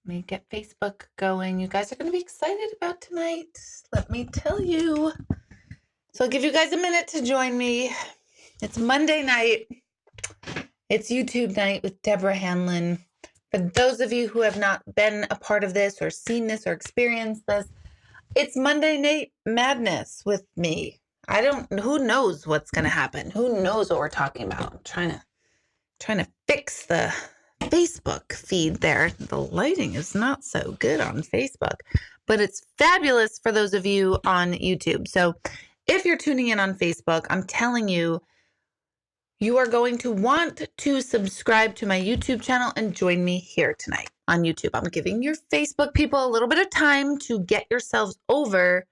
Let me get Facebook going. You guys are going to be excited about tonight. Let me tell you. So I'll give you guys a minute to join me. It's Monday night. It's YouTube night with Deborah Hanlon. For those of you who have not been a part of this or seen this or experienced this, it's Monday night madness with me. Who knows what's going to happen? Who knows what we're talking about? I'm trying to fix the Facebook feed there. The lighting is not so good on Facebook, but it's fabulous for those of you on YouTube. So if you're tuning in on Facebook, I'm telling you, you are going to want to subscribe to my YouTube channel and join me here tonight on YouTube. I'm giving your Facebook people a little bit of time to get yourselves over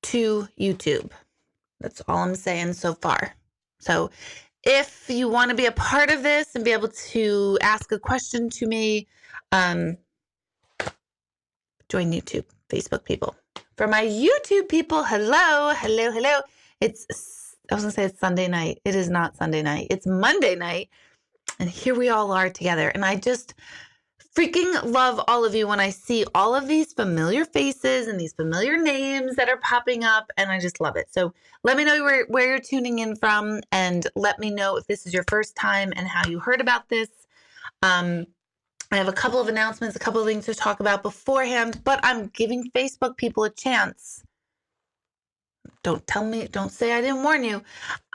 to YouTube. That's all I'm saying so far. So if you want to be a part of this and be able to ask a question to me, join YouTube, Facebook people. For my YouTube people, hello. I was going to say it's Sunday night. It is not Sunday night. It's Monday night. And here we all are together. And I just freaking love all of you when I see all of these familiar faces and these familiar names that are popping up, and I just love it. So let me know where you're tuning in from, and let me know if this is your first time and how you heard about this. I have a couple of announcements, a couple of things to talk about beforehand, but I'm giving Facebook people a chance. Don't say I didn't warn you.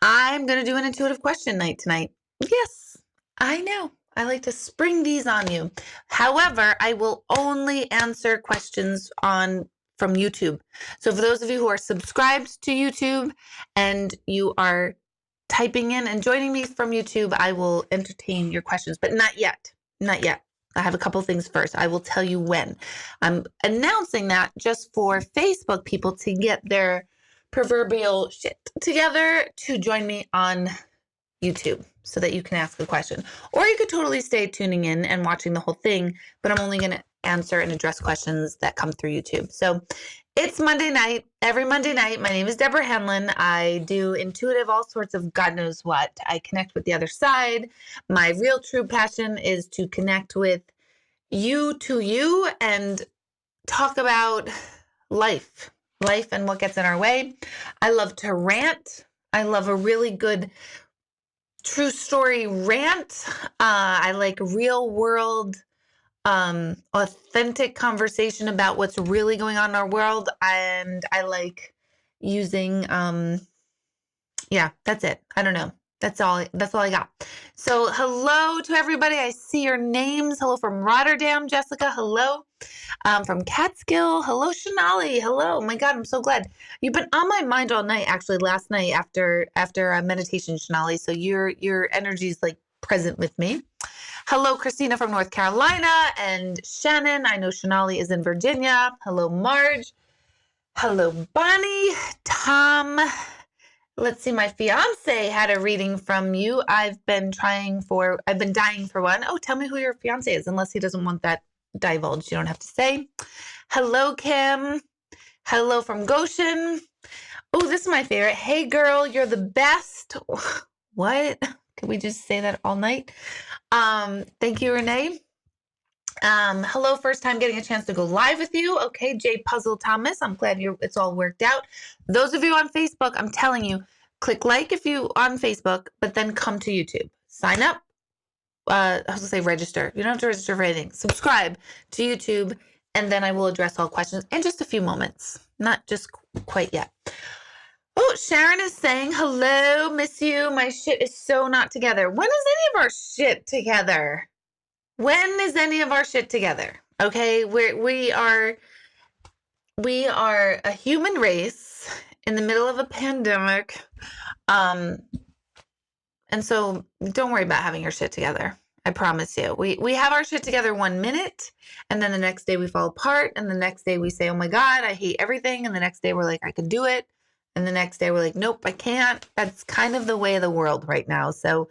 I'm going to do an intuitive question night tonight. Yes, I know. I like to spring these on you. However, I will only answer questions from YouTube. So for those of you who are subscribed to YouTube and you are typing in and joining me from YouTube, I will entertain your questions, but not yet. Not yet. I have a couple things first. I will tell you when. I'm announcing that just for Facebook people to get their proverbial shit together to join me on YouTube so that you can ask a question. Or you could totally stay tuning in and watching the whole thing, but I'm only going to answer and address questions that come through YouTube. So it's Monday night. Every Monday night, my name is Deborah Hanlon. I do intuitive, all sorts of God knows what. I connect with the other side. My real true passion is to connect with you to you and talk about life and what gets in our way. I love to rant. I love a really good true story rant. I like real world, authentic conversation about what's really going on in our world. And I like using, yeah, that's it. I don't know. That's all I got. So hello to everybody. I see your names. Hello from Rotterdam, Jessica. Hello. From Catskill. Hello, Shanali. Hello. Oh my God, I'm so glad. You've been on my mind all night, actually, last night after a meditation, Shanali. So your energy is like present with me. Hello, Christina from North Carolina, and Shannon. I know Shanali is in Virginia. Hello, Marge. Hello, Bonnie. Tom. Let's see, my fiance had a reading from you. I've been dying for one. Oh, tell me who your fiance is, unless he doesn't want that divulged. You don't have to say. Hello, Kim. Hello from Goshen. Oh, this is my favorite. Hey, girl, you're the best. What? Could we just say that all night? Thank you, Renee. Hello, first time getting a chance to go live with you. Okay, J Puzzle Thomas. I'm glad it's all worked out. Those of you on Facebook, I'm telling you, click like if you on Facebook, but then come to YouTube. Sign up. I was gonna say register. You don't have to register for anything. Subscribe to YouTube, and then I will address all questions in just a few moments. Not just quite yet. Oh, Sharon is saying, hello, miss you. My shit is so not together. When is any of our shit together? When is any of our shit together? Okay, we are a human race in the middle of a pandemic. And so don't worry about having your shit together. I promise you. We have our shit together 1 minute, and then the next day we fall apart, and the next day we say, oh my God, I hate everything, and the next day we're like, I can do it, and the next day we're like, nope, I can't. That's kind of the way of the world right now. So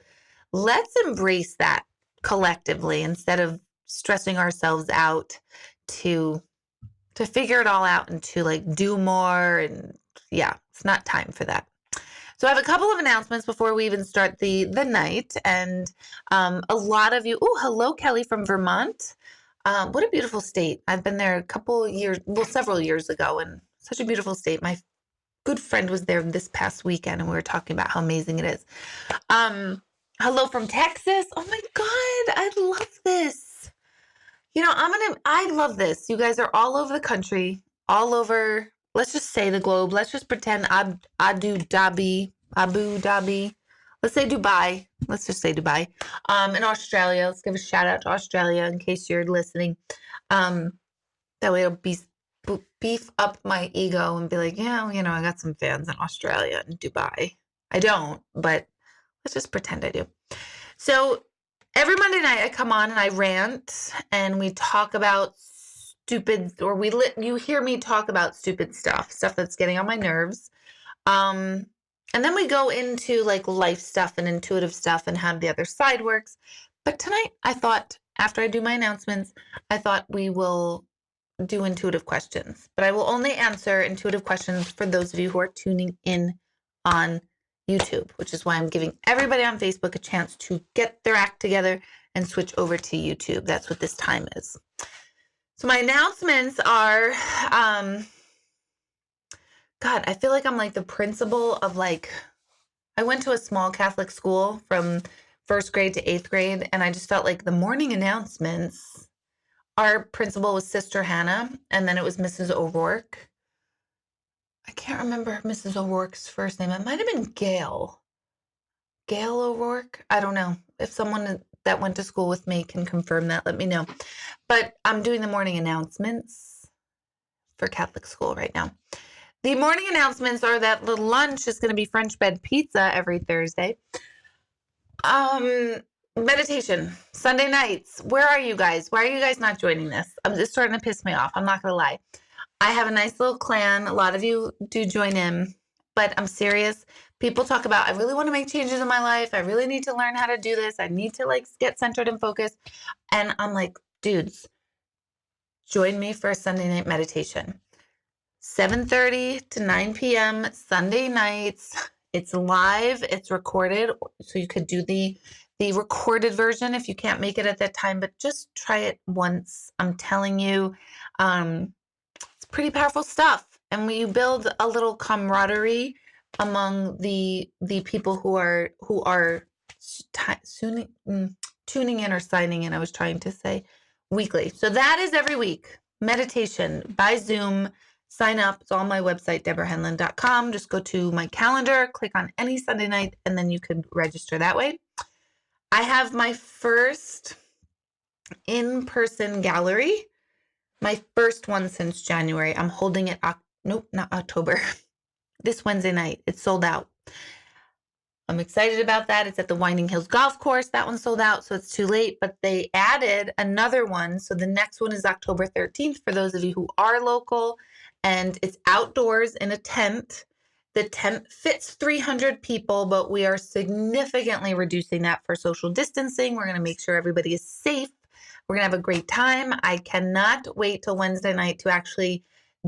let's embrace that collectively instead of stressing ourselves out to figure it all out and to like do more. And yeah, it's not time for that. So I have a couple of announcements before we even start the night. And a lot of you, oh, hello, Kelly from Vermont. What a beautiful state. I've been there a couple years, well, several years ago, and such a beautiful state. My good friend was there this past weekend, and we were talking about how amazing it is. Hello from Texas. Oh my God, I love this. I love this. You guys are all over the country, all over, let's just say the globe. Let's just pretend Abu Dhabi. Let's say Dubai. Let's just say Dubai. In Australia, let's give a shout out to Australia in case you're listening. That way it'll beef up my ego and be like, yeah, I got some fans in Australia and Dubai. I don't, but let's just pretend I do. So every Monday night I come on and I rant and we talk about stupid, or you hear me talk about stupid stuff that's getting on my nerves. And then we go into like life stuff and intuitive stuff and how the other side works. But tonight I thought, after I do my announcements, I thought we will do intuitive questions, but I will only answer intuitive questions for those of you who are tuning in on YouTube, which is why I'm giving everybody on Facebook a chance to get their act together and switch over to YouTube. That's what this time is. So my announcements are, God, I feel like I'm like the principal of I went to a small Catholic school from first grade to eighth grade, and I just felt like the morning announcements, our principal was Sister Hannah, and then it was Mrs. O'Rourke. I can't remember Mrs. O'Rourke's first name. It might have been Gail. Gail O'Rourke? I don't know. If someone that went to school with me can confirm that, let me know. But I'm doing the morning announcements for Catholic school right now. The morning announcements are that the lunch is going to be French bread pizza every Thursday. Meditation, Sunday nights. Where are you guys? Why are you guys not joining this? It's starting to piss me off. I'm not going to lie. I have a nice little clan. A lot of you do join in, but I'm serious. People talk about, I really want to make changes in my life. I really need to learn how to do this. I need to get centered and focused. And I'm like, dudes, join me for a Sunday night meditation. 7:30 to 9 p.m. Sunday nights. It's live. It's recorded. So you could do the recorded version if you can't make it at that time, but just try it once. I'm telling you, it's pretty powerful stuff. And you build a little camaraderie among the people who are tuning in or signing in, I was trying to say, weekly. So that is every week. Meditation by Zoom. Sign up. It's on my website, deborahhanlon.com. Just go to my calendar, click on any Sunday night, and then you can register that way. I have my first in-person gallery, my first one since January. I'm holding it, nope, not October, this Wednesday night. It's sold out. I'm excited about that. It's at the Winding Hills Golf Course. That one sold out, so it's too late, but they added another one. So the next one is October 13th for those of you who are local, and it's outdoors in a tent. The tent fits 300 people, but we are significantly reducing that for social distancing. We're going to make sure everybody is safe. We're going to have a great time. I cannot wait till Wednesday night to actually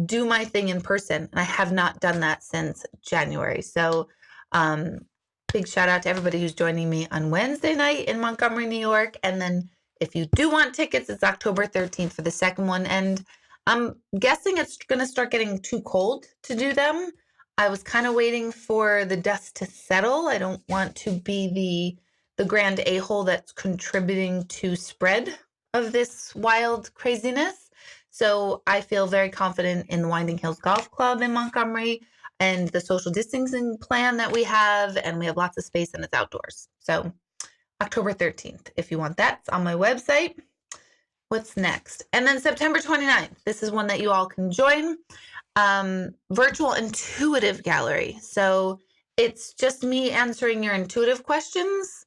do my thing in person, and I have not done that since January. So, big shout out to everybody who's joining me on Wednesday night in Montgomery, New York. And then if you do want tickets, it's October 13th for the second one. And I'm guessing it's going to start getting too cold to do them. I was kind of waiting for the dust to settle. I don't want to be the grand a-hole that's contributing to spread of this wild craziness. So I feel very confident in the Winding Hills Golf Club in Montgomery and the social distancing plan that we have, and we have lots of space and it's outdoors. So October 13th, if you want that, it's on my website. What's next? And then September 29th, this is one that you all can join, virtual intuitive gallery. So it's just me answering your intuitive questions.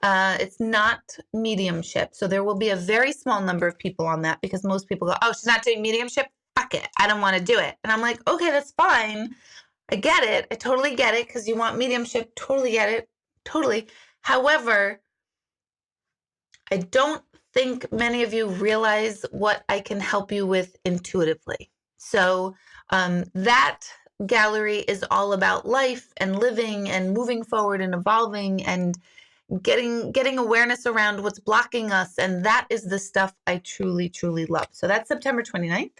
It's not mediumship. So there will be a very small number of people on that because most people go, oh, she's not doing mediumship? Fuck it. I don't want to do it. And I'm like, okay, that's fine. I get it. I totally get it because you want mediumship. Totally get it. Totally. However, I don't think many of you realize what I can help you with intuitively. So that gallery is all about life and living and moving forward and evolving and getting awareness around what's blocking us. And that is the stuff I truly, truly love. So that's September 29th.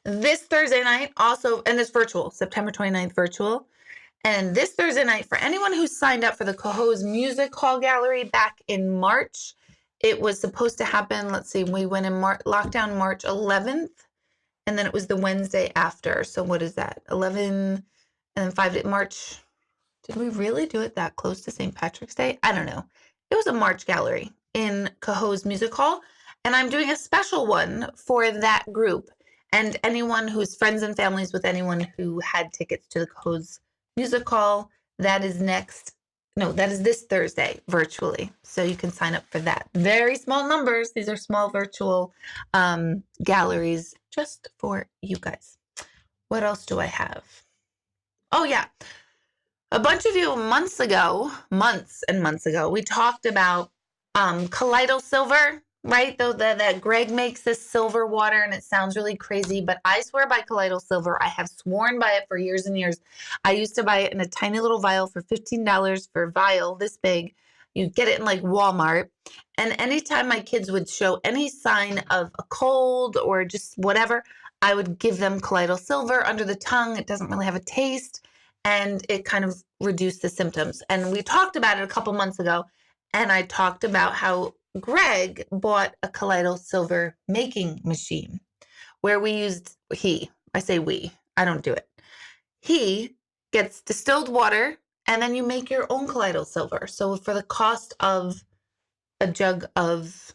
This Thursday night also, and it's virtual, September 29th virtual. And this Thursday night, for anyone who signed up for the Cohoes Music Hall Gallery back in March, it was supposed to happen, let's see, we went in lockdown March 11th, and then it was the Wednesday after. So what is that? 11, and then 5 days, March. Did we really do it that close to St. Patrick's Day? I don't know. It was a March gallery in Cohoes Music Hall, and I'm doing a special one for that group and anyone who's friends and families with anyone who had tickets to the Cohoes Music Hall. That is this Thursday virtually. So you can sign up for that. Very small numbers. These are small virtual galleries just for you guys. What else do I have? Oh, yeah. A bunch of you months and months ago, we talked about colloidal silver, right? Though that Greg makes this silver water and it sounds really crazy, but I swear by colloidal silver. I have sworn by it for years and years. I used to buy it in a tiny little vial for $15 for a vial this big. You get it in like Walmart. And anytime my kids would show any sign of a cold or just whatever, I would give them colloidal silver under the tongue. It doesn't really have a taste, and it kind of reduced the symptoms. And we talked about it a couple months ago, and I talked about how Greg bought a colloidal silver making machine where I say we, I don't do it. He gets distilled water, and then you make your own colloidal silver. So for the cost of a jug of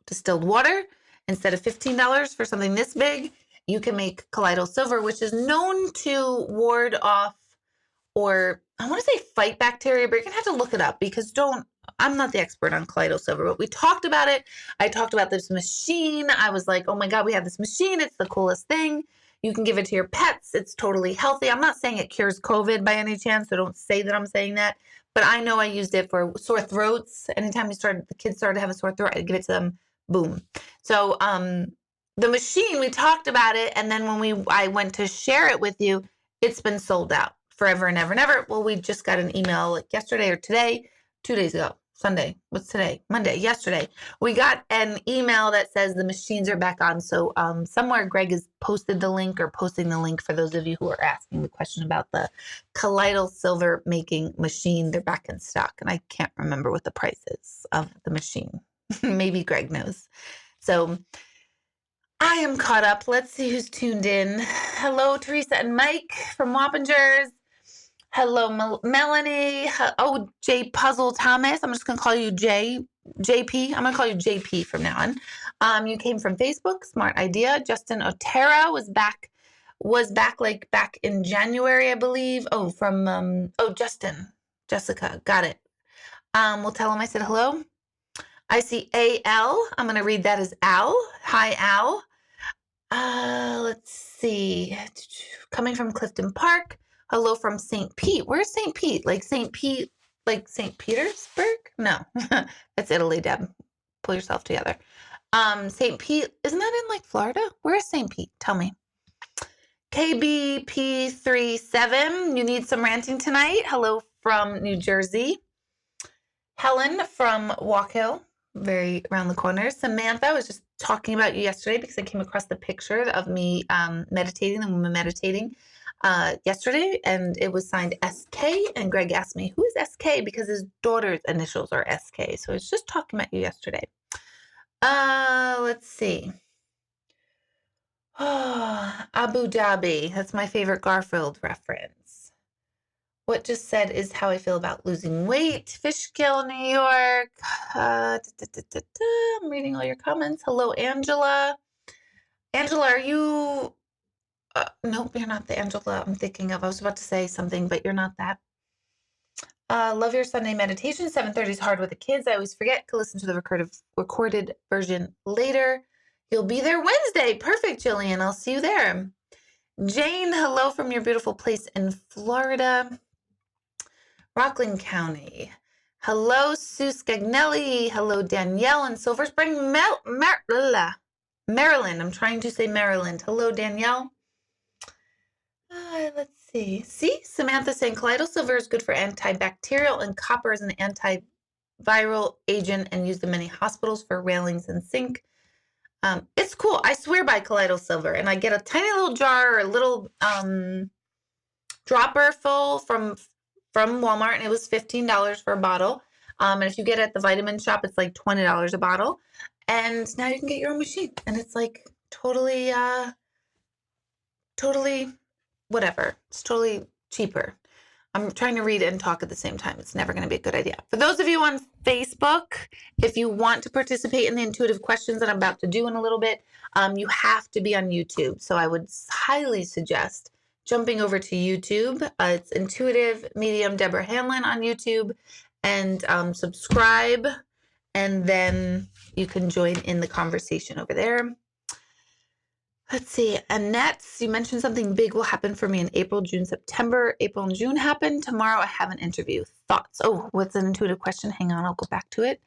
distilled water, instead of $15 for something this big, you can make colloidal silver, which is known to ward off, or I want to say fight bacteria, but you're going to have to look it up because I'm not the expert on colloidal silver, but we talked about it. I talked about this machine. I was like, oh my God, we have this machine. It's the coolest thing. You can give it to your pets. It's totally healthy. I'm not saying it cures COVID by any chance, so don't say that I'm saying that. But I know I used it for sore throats. Anytime the kids started to have a sore throat, I'd give it to them. Boom. So the machine, we talked about it, and then when I went to share it with you, it's been sold out forever and ever and ever. Well, we just got an email like yesterday or today, 2 days ago. Sunday. What's today? Monday. Yesterday. We got an email that says the machines are back on. So somewhere Greg has posted the link or posting the link for those of you who are asking the question about the colloidal silver making machine. They're back in stock, and I can't remember what the price is of the machine. Maybe Greg knows. So I am caught up. Let's see who's tuned in. Hello, Teresa and Mike from Wappingers. Hello, Melanie. Oh, J Puzzle Thomas. I'm just going to call you JP. I'm going to call you JP from now on. You came from Facebook. Smart idea. Justin Otero was back like back in January, I believe. Oh, from, Justin. Jessica. Got it. We'll tell him I said hello. I see AL. I'm going to read that as Al. Hi, Al. Let's see. Coming from Clifton Park. Hello from St. Pete. Where's St. Pete? Like St. Pete, like St. Petersburg? No, that's Italy, Deb. Pull yourself together. St. Pete, isn't that in like Florida? Where's St. Pete? Tell me. KBP37, you need some ranting tonight. Hello from New Jersey. Helen from Walk Hill, very around the corner. Samantha, I was just talking about you yesterday because I came across the picture of me meditating, the woman meditating yesterday, and it was signed SK, and Greg asked me, who is SK? Because his daughter's initials are SK. So I was just talking about you yesterday. Let's see. Oh, Abu Dhabi. That's my favorite Garfield reference. What just said is how I feel about losing weight. Fishkill, New York. I'm reading all your comments. Hello, Angela. Angela, are you... nope, you're not the Angela I'm thinking of. I was about to say something, but you're not that. Love your Sunday meditation. 7:30 is hard with the kids. I always forget to listen to the recorded version later. You'll be there Wednesday. Perfect, Jillian. I'll see you there. Jane, hello from your beautiful place in Florida. Rockland County. Hello, Sue Scagnelli. Hello, Danielle in Silver Spring, Maryland. I'm trying to say Maryland. Hello, Danielle. Let's see. Samantha saying colloidal silver is good for antibacterial and copper is an antiviral agent and used in many hospitals for railings and sink. It's cool. I swear by colloidal silver, and I get a tiny little jar or a little dropper full from Walmart, and it was $15 for a bottle. And if you get it at the vitamin shop, it's like $20 a bottle. And now you can get your own machine, and it's like totally whatever. It's totally cheaper. I'm trying to read and talk at the same time. It's never going to be a good idea. For those of you on Facebook, if you want to participate in the intuitive questions that I'm about to do in a little bit, you have to be on YouTube. So I would highly suggest jumping over to YouTube. It's Intuitive Medium Deborah Hanlon on YouTube, and subscribe, and then you can join in the conversation over there. Let's see. Annette, you mentioned something big will happen for me in April, June, September. April and June happen. Tomorrow I have an interview. Thoughts? Oh, what's an intuitive question? Hang on, I'll go back to it.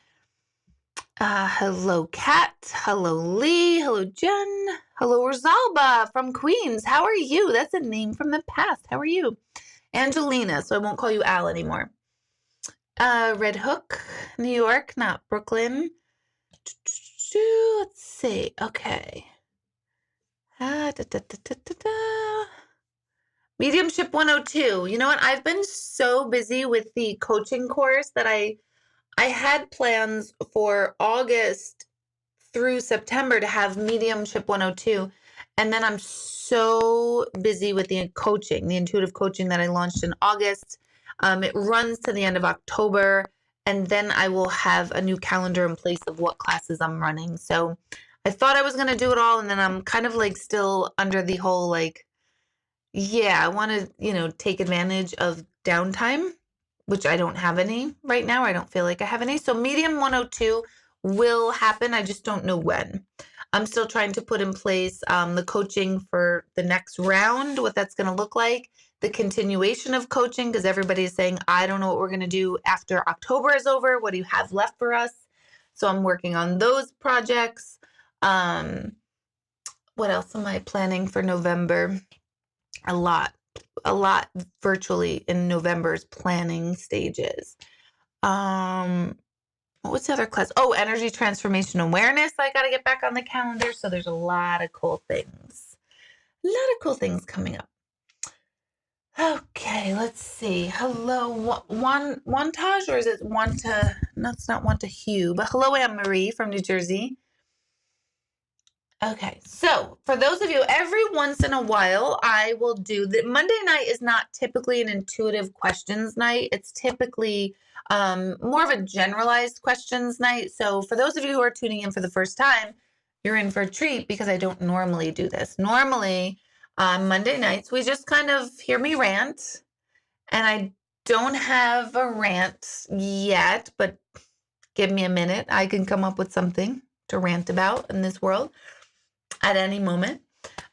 Hello, Kat. Hello, Lee. Hello, Jen. Hello, Rosalba from Queens. How are you? That's a name from the past. How are you? Angelina, so I won't call you Al anymore. Red Hook, New York, not Brooklyn. Let's see. Okay. Mediumship 102. You know what? I've been so busy with the coaching course that I had plans for August through September to have Mediumship 102. And then I'm so busy with the coaching, the intuitive coaching that I launched in August. It runs to the end of October, and then I will have a new calendar in place of what classes I'm running. So I thought I was going to do it all, and then I'm kind of like still under the whole like, yeah, I want to, take advantage of downtime, which I don't have any right now. I don't feel like I have any. So Medium 102 will happen. I just don't know when. I'm still trying to put in place the coaching for the next round, what that's going to look like, the continuation of coaching, because everybody is saying, I don't know what we're going to do after October is over. What do you have left for us? So I'm working on those projects. What else am I planning for November? A lot virtually in November's planning stages. What's the other class? Oh, energy transformation awareness. I got to get back on the calendar. So there's a lot of cool things. A lot of cool things coming up. Okay, let's see. Hello, Wantage, or is it Wanta? No, it's not Wanta Hugh, but hello, Anne Marie from New Jersey. Okay, so for those of you, every once in a while, I will do the Monday night is not typically an intuitive questions night. It's typically more of a generalized questions night. So for those of you who are tuning in for the first time, you're in for a treat because I don't normally do this. Normally, on Monday nights, we just kind of hear me rant, and I don't have a rant yet, but give me a minute. I can come up with something to rant about in this world at any moment.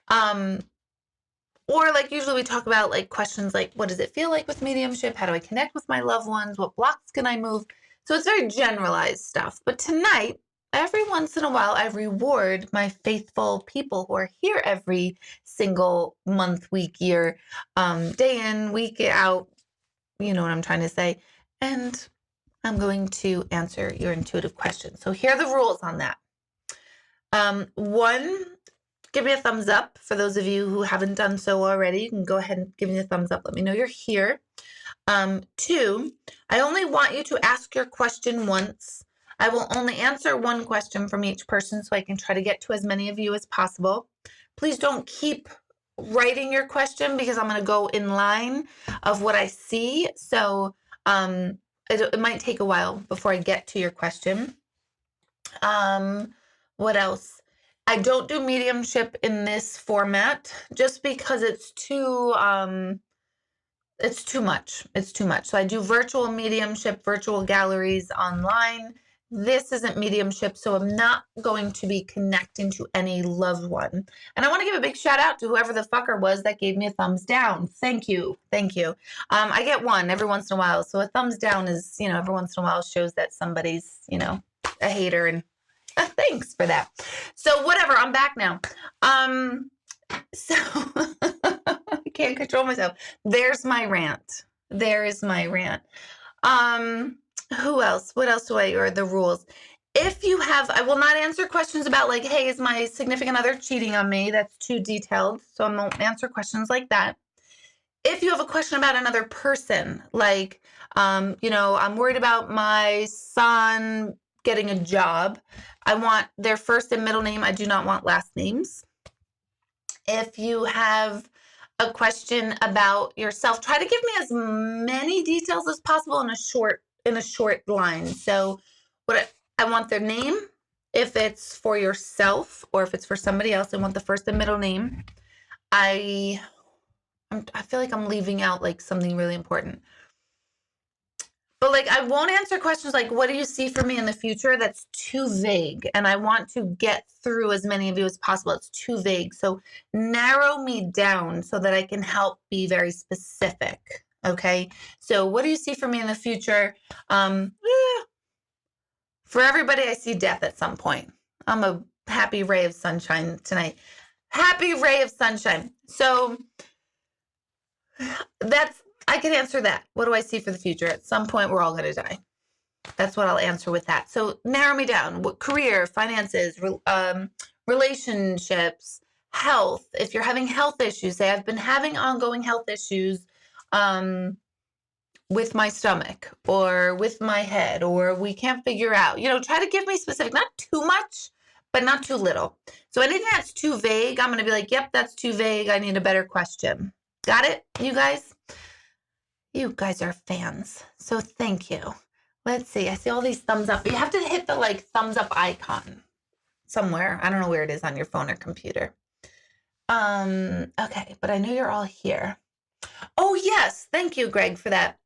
Or like usually we talk about like questions like, what does it feel like with mediumship? How do I connect with my loved ones? What blocks can I move? So it's very generalized stuff. But tonight, every once in a while, I reward my faithful people who are here every single month, week, year, day in, week out. You know what I'm trying to say. And I'm going to answer your intuitive questions. So here are the rules on that. One, give me a thumbs up. For those of you who haven't done so already, you can go ahead and give me a thumbs up. Let me know you're here. Two, I only want you to ask your question once. I will only answer one question from each person so I can try to get to as many of you as possible. Please don't keep writing your question because I'm going to go in line of what I see. So it might take a while before I get to your question. What else? I don't do mediumship in this format just because it's too much. It's too much. So I do virtual mediumship, virtual galleries online. This isn't mediumship, so I'm not going to be connecting to any loved one. And I want to give a big shout out to whoever the fucker was that gave me a thumbs down. Thank you. Thank you. I get one every once in a while. So a thumbs down is, every once in a while shows that somebody's, a hater, and thanks for that. So whatever, I'm back now. So I can't control myself. There's my rant. There is my rant. Who else? What else or the rules? If you have, I will not answer questions about like, hey, is my significant other cheating on me? That's too detailed. So I won't answer questions like that. If you have a question about another person, like, I'm worried about my son getting a job. I want their first and middle name. I do not want last names. If you have a question about yourself, try to give me as many details as possible in a short line. So I want their name. If it's for yourself or if it's for somebody else, I want the first and middle name. I feel like I'm leaving out like something really important. But like, I won't answer questions like, what do you see for me in the future? That's too vague. And I want to get through as many of you as possible. It's too vague. So narrow me down so that I can help be very specific. Okay. So what do you see for me in the future? For everybody, I see death at some point. I'm a happy ray of sunshine tonight. Happy ray of sunshine. So I could answer that. What do I see for the future? At some point, we're all going to die. That's what I'll answer with that. So narrow me down. What career, finances, relationships, health. If you're having health issues, say I've been having ongoing health issues with my stomach or with my head, or we can't figure out. Try to give me specific, not too much, but not too little. So anything that's too vague, I'm going to be like, yep, that's too vague. I need a better question. Got it, you guys? You guys are fans. So thank you. Let's see. I see all these thumbs up. You have to hit the like thumbs up icon somewhere. I don't know where it is on your phone or computer. Okay, but I know you're all here. Oh, yes. Thank you, Greg, for that.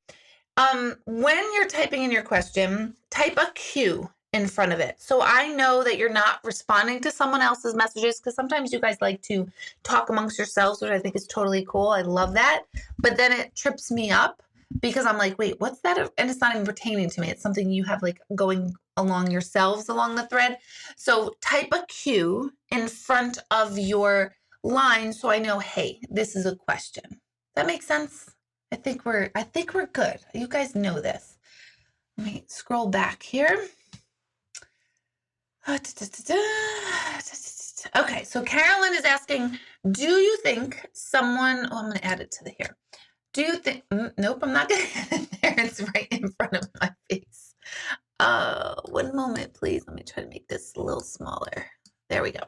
When you're typing in your question, type a Q in front of it. So I know that you're not responding to someone else's messages, because sometimes you guys like to talk amongst yourselves, which I think is totally cool. I love that. But then it trips me up because I'm like, wait, what's that? And it's not even pertaining to me. It's something you have like going along yourselves along the thread. So type a Q in front of your line so I know, hey, this is a question. That makes sense? I think we're good. You guys know this. Let me scroll back here. Okay, so Carolyn is asking, do you think someone, I'm going to add it to the here. Do you think, nope, I'm not going to add it there. It's right in front of my face. 1 moment, please. Let me try to make this a little smaller. There we go.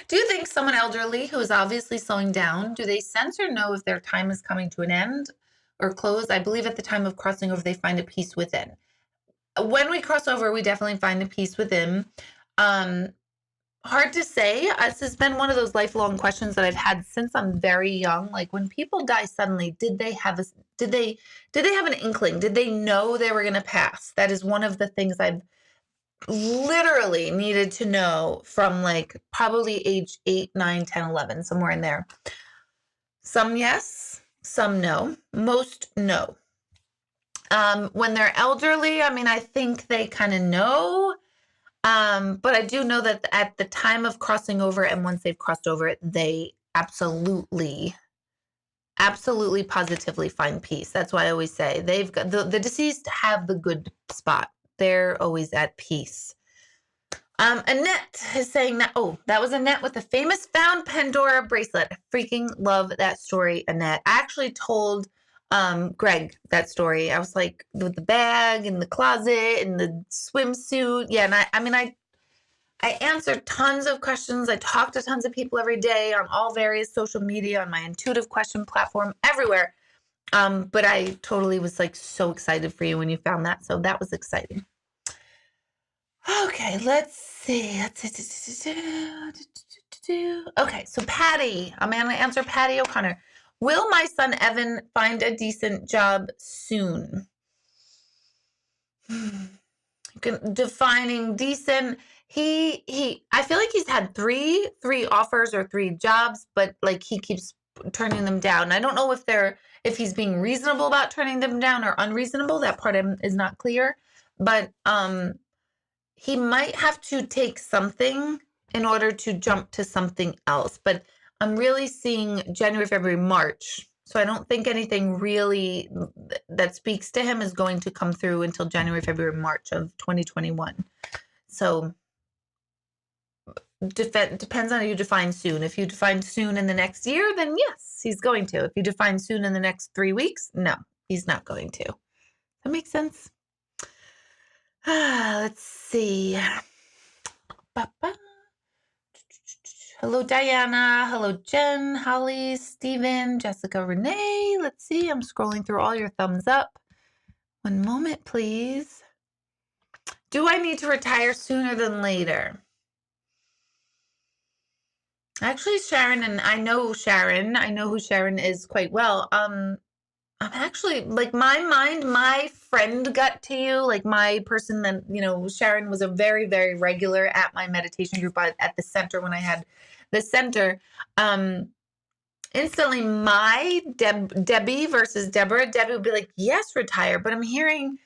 Do you think someone elderly who is obviously slowing down, do they sense or know if their time is coming to an end or close? I believe at the time of crossing over, they find a peace within. When we cross over, we definitely find a peace within. Hard to say. This has been one of those lifelong questions that I've had since I'm very young. Like, when people die suddenly, did they have an inkling? Did they know they were going to pass? That is one of the things I've literally needed to know from like probably age 8, 9, 10, 11, somewhere in there. Some yes, some no. Most no. When they're elderly, I mean, I think they kind of know. But I do know that at the time of crossing over and once they've crossed over it, they absolutely, positively find peace. That's why I always say they've got the deceased have the good spot. They're always at peace. Annette is saying that, that was Annette with the famous found Pandora bracelet. I freaking love that story, Annette. I actually told Greg that story. I was like, with the bag and the closet and the swimsuit. Yeah, and I answered tons of questions. I talk to tons of people every day on all various social media, on my intuitive question platform, everywhere. But I totally was like so excited for you when you found that. So that was exciting. Okay, let's see. Okay, so Patty, I'm going to answer Patty O'Connor. Will my son Evan find a decent job soon? Defining decent. I feel like he's had three offers or 3 jobs, but like he keeps turning them down. I don't know if he's being reasonable about turning them down or unreasonable. That part is not clear, but he might have to take something in order to jump to something else. But I'm really seeing January, February, March. So I don't think anything really that speaks to him is going to come through until January, February, March of 2021. So depends on how you define soon. If you define soon in the next year, then yes, he's going to. If you define soon in the next 3 weeks, no, he's not going to. That makes sense. Let's see. Ba-ba. Hello, Diana. Hello, Jen, Holly, Stephen, Jessica, Renee. Let's see. I'm scrolling through all your thumbs up. One moment, please. Do I need to retire sooner than later? Actually, Sharon, and I know Sharon. I know who Sharon is quite well. I'm actually like my friend got to you, like my person that, Sharon was a very, very regular at my meditation group at the center when I had the center. Instantly my Debbie versus Deborah, Debbie would be like, yes, retire. But I'm hearing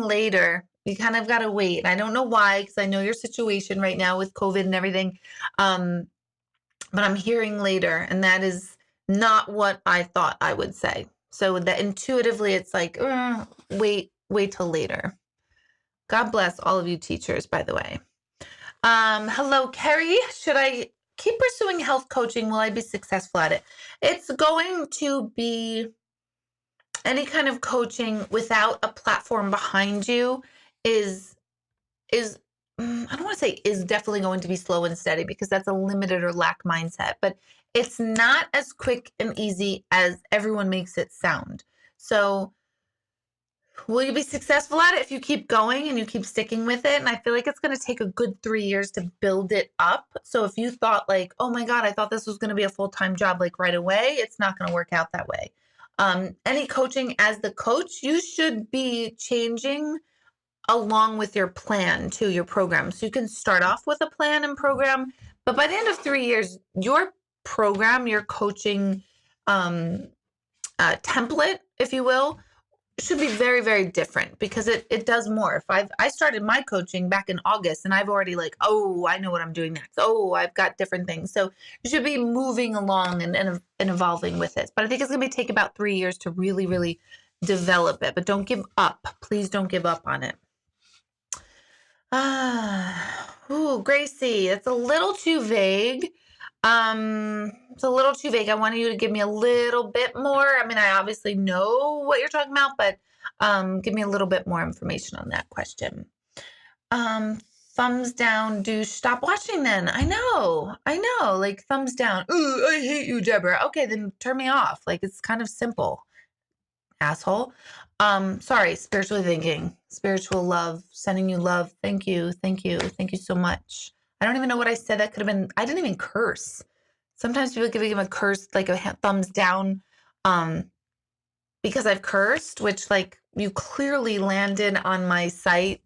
later. You kind of got to wait. And I don't know why, because I know your situation right now with COVID and everything. But I'm hearing later, and that is not what I thought I would say. So that intuitively it's like, wait till later. God bless all of you teachers, by the way. Hello, Carrie. Should I keep pursuing health coaching? Will I be successful at it? It's going to be any kind of coaching without a platform behind you is I don't want to say is definitely going to be slow and steady, because that's a limited or lack mindset, but it's not as quick and easy as everyone makes it sound. So will you be successful at it if you keep going and you keep sticking with it? And I feel like it's going to take a good 3 years to build it up. So if you thought like, oh my God, I thought this was going to be a full-time job like right away, it's not going to work out that way. Any coaching as the coach, you should be changing along with your plan to your program. So you can start off with a plan and program, but by the end of 3 years, your program, your coaching template, if you will, should be very, very different, because it does more. If I started my coaching back in August and I've already like, oh, I know what I'm doing next. Oh, I've got different things. So you should be moving along and evolving with it. But I think it's going to take about 3 years to really, really develop it. But don't give up. Please don't give up on it. Gracie, it's a little too vague. It's a little too vague. I wanted you to give me a little bit more. I mean, I obviously know what you're talking about, but give me a little bit more information on that question. Thumbs down, douche. Stop watching then. I know. Like, thumbs down. Ooh, I hate you, Deborah. Okay, then turn me off. Like, it's kind of simple, asshole. Sorry, spiritually thinking, spiritual love, sending you love. Thank you so much. I don't even know what I said. That could have been, I didn't even curse. Sometimes people give him a curse, like a thumbs down, because I've cursed, which like you clearly landed on my site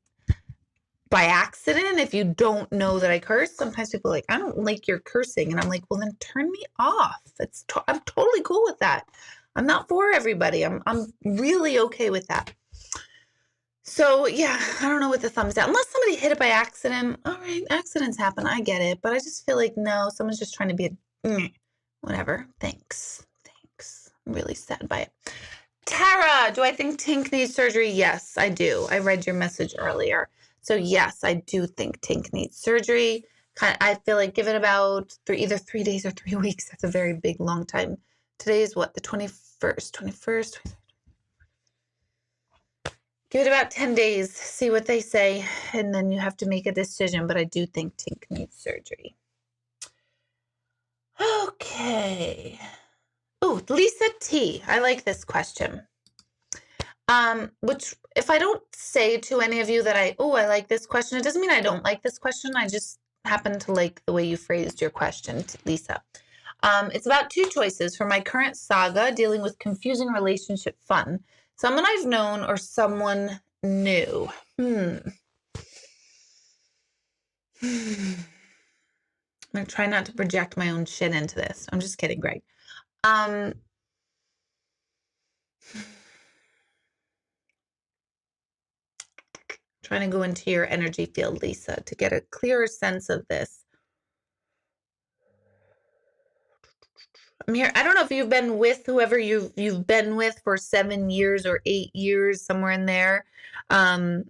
by accident. If you don't know that I curse, sometimes people are like, I don't like your cursing. And I'm like, well, then turn me off. I'm totally cool with that. I'm not for everybody. I'm really okay with that. So yeah, I don't know what the thumbs down, unless somebody hit it by accident. All right, accidents happen. I get it. But I just feel like, no, someone's just trying to be whatever. Thanks. I'm really sad by it. Tara, do I think Tink needs surgery? Yes, I do. I read your message earlier. So yes, I do think Tink needs surgery. I feel like give it about either 3 days or 3 weeks. That's a very big, long time. Today is what, the 21st? Give it about 10 days, see what they say, and then you have to make a decision. But I do think Tink needs surgery. Okay. Oh, Lisa T. I like this question. Which, if I don't say to any of you that I like this question, it doesn't mean I don't like this question. I just happen to like the way you phrased your question, Lisa. It's about 2 choices for my current saga dealing with confusing relationship fun. Someone I've known or someone new. I'm going to try not to project my own shit into this. I'm just kidding, Greg. Trying to go into your energy field, Lisa, to get a clearer sense of this. I'm here. I don't know if you've been with whoever you've been with for 7 years or 8 years, somewhere in there. Um,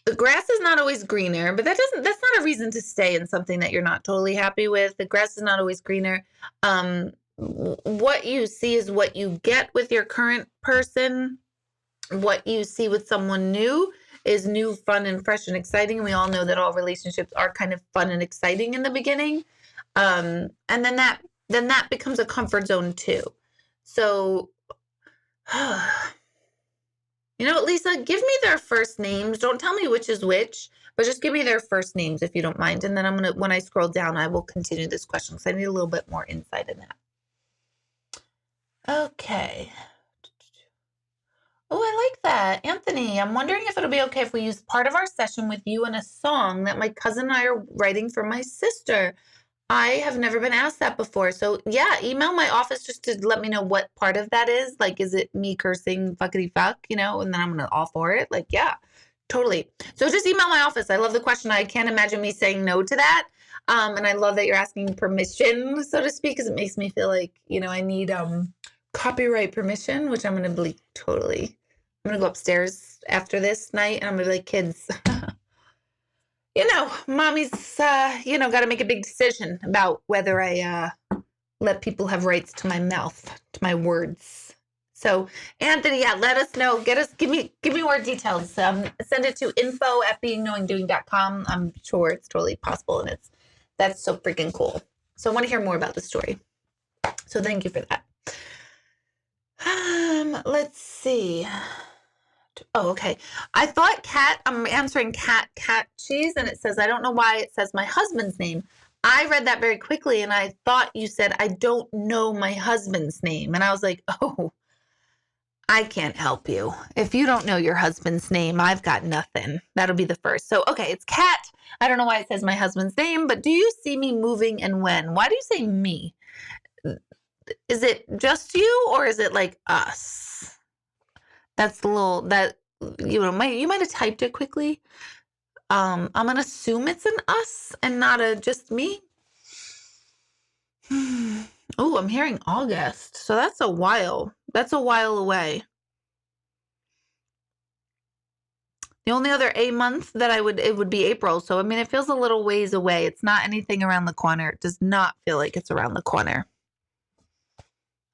the grass is not always greener, but that's not a reason to stay in something that you're not totally happy with. The grass is not always greener. What you see is what you get with your current person. What you see with someone new is new, fun, and fresh and exciting. And we all know that all relationships are kind of fun and exciting in the beginning. And then that becomes a comfort zone too. So, you know what, Lisa, give me their first names. Don't tell me which is which, but just give me their first names if you don't mind. And then when I scroll down, I will continue this question because I need a little bit more insight in that. Okay. Oh, I like that. Anthony, I'm wondering if it'll be okay if we use part of our session with you in a song that my cousin and I are writing for my sister. I have never been asked that before. So yeah, email my office just to let me know what part of that is. Like, is it me cursing fuckity fuck, you know, and then I'm going to all for it. Like, yeah, totally. So just email my office. I love the question. I can't imagine me saying no to that. And I love that you're asking permission, so to speak, because it makes me feel like, you know, I need copyright permission, which I'm going to be totally. I'm going to go upstairs after this night and I'm going to be like, kids, you know, mommy's, you know, got to make a big decision about whether I let people have rights to my mouth, to my words. So, Anthony, yeah, let us know. Give me more details. Send it to info@beingknowingdoing.com. I'm sure it's totally possible, and that's so freaking cool. So I want to hear more about the story. So thank you for that. Let's see. Oh, okay. I thought I'm answering cat cheese, and it says, I don't know why it says my husband's name. I read that very quickly, and I thought you said, I don't know my husband's name. And I was like, oh, I can't help you. If you don't know your husband's name, I've got nothing. That'll be the first. So, okay, it's Kat. I don't know why it says my husband's name, but do you see me moving and when? Why do you say me? Is it just you or is it like us? That's the little that you know, you might have typed it quickly. I'm gonna assume it's an us and not a just me. Oh, I'm hearing August. So that's a while. That's a while away. The only other A month that it would be April. So I mean it feels a little ways away. It's not anything around the corner. It does not feel like it's around the corner.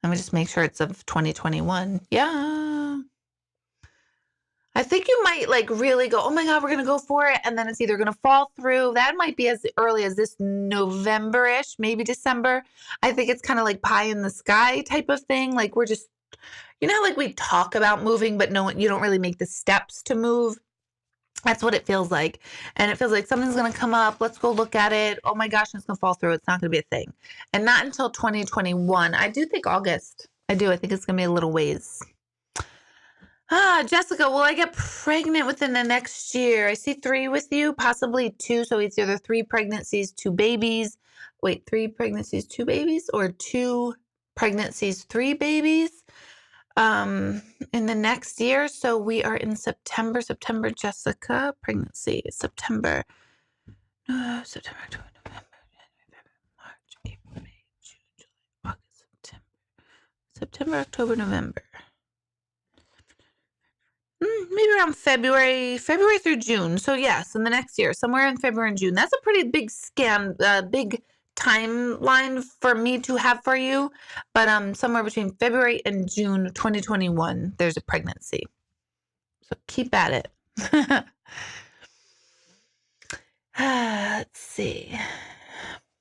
Let me just make sure it's of 2021. Yeah. I think you might like really go, oh my God, we're going to go for it. And then it's either going to fall through. That might be as early as this November-ish, maybe December. I think it's kind of like pie in the sky type of thing. Like we're just, you know, like we talk about moving, but no, you don't really make the steps to move. That's what it feels like. And it feels like something's going to come up. Let's go look at it. Oh my gosh, it's going to fall through. It's not going to be a thing. And not until 2021. I do think August. I do. I think it's going to be a little ways. Jessica, will I get pregnant within the next year? I see 3 with you, possibly 2. So it's either 3 pregnancies, 2 babies. Wait, 3 pregnancies, 2 babies, or 2 pregnancies, 3 babies in the next year. So we are in September, Jessica, pregnancy, September, October, November, March, April, May, June, July, August, September, October, November. Maybe around February through June. So yes, in the next year, somewhere in February and June. That's a pretty big big timeline for me to have for you. But somewhere between February and June 2021, there's a pregnancy. So keep at it. Let's see.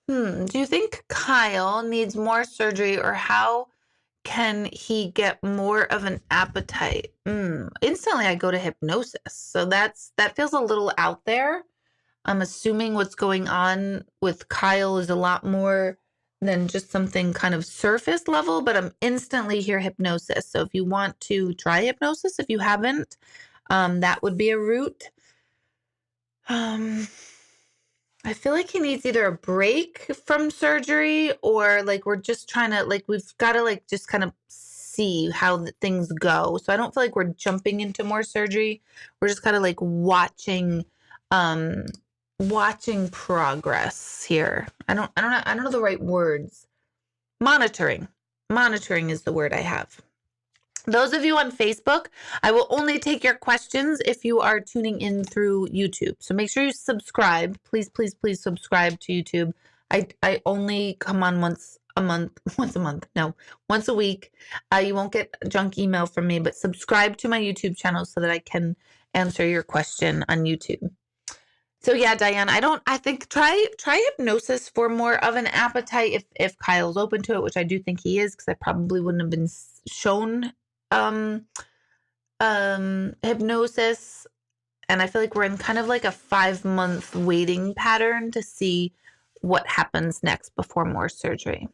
Do you think Kyle needs more surgery, or how can he get more of an appetite? Instantly I go to hypnosis. So that feels a little out there. I'm assuming what's going on with Kyle is a lot more than just something kind of surface level, but I'm instantly hear hypnosis. So if you want to try hypnosis, if you haven't, that would be a route. I feel like he needs either a break from surgery or like we're just trying to like we've got to like just kind of see how things go. So I don't feel like we're jumping into more surgery. We're just kind of like watching watching progress here. I don't know the right words. Monitoring. Monitoring is the word I have. Those of you on Facebook, I will only take your questions if you are tuning in through YouTube. So make sure you subscribe. Please, please, please subscribe to YouTube. I only come on once a week. You won't get junk email from me, but subscribe to my YouTube channel so that I can answer your question on YouTube. So yeah, Diane, I think try hypnosis for more of an appetite if Kyle's open to it, which I do think he is, because I probably wouldn't have been shown hypnosis. And I feel like we're in kind of like a 5-month waiting pattern to see what happens next before more surgery.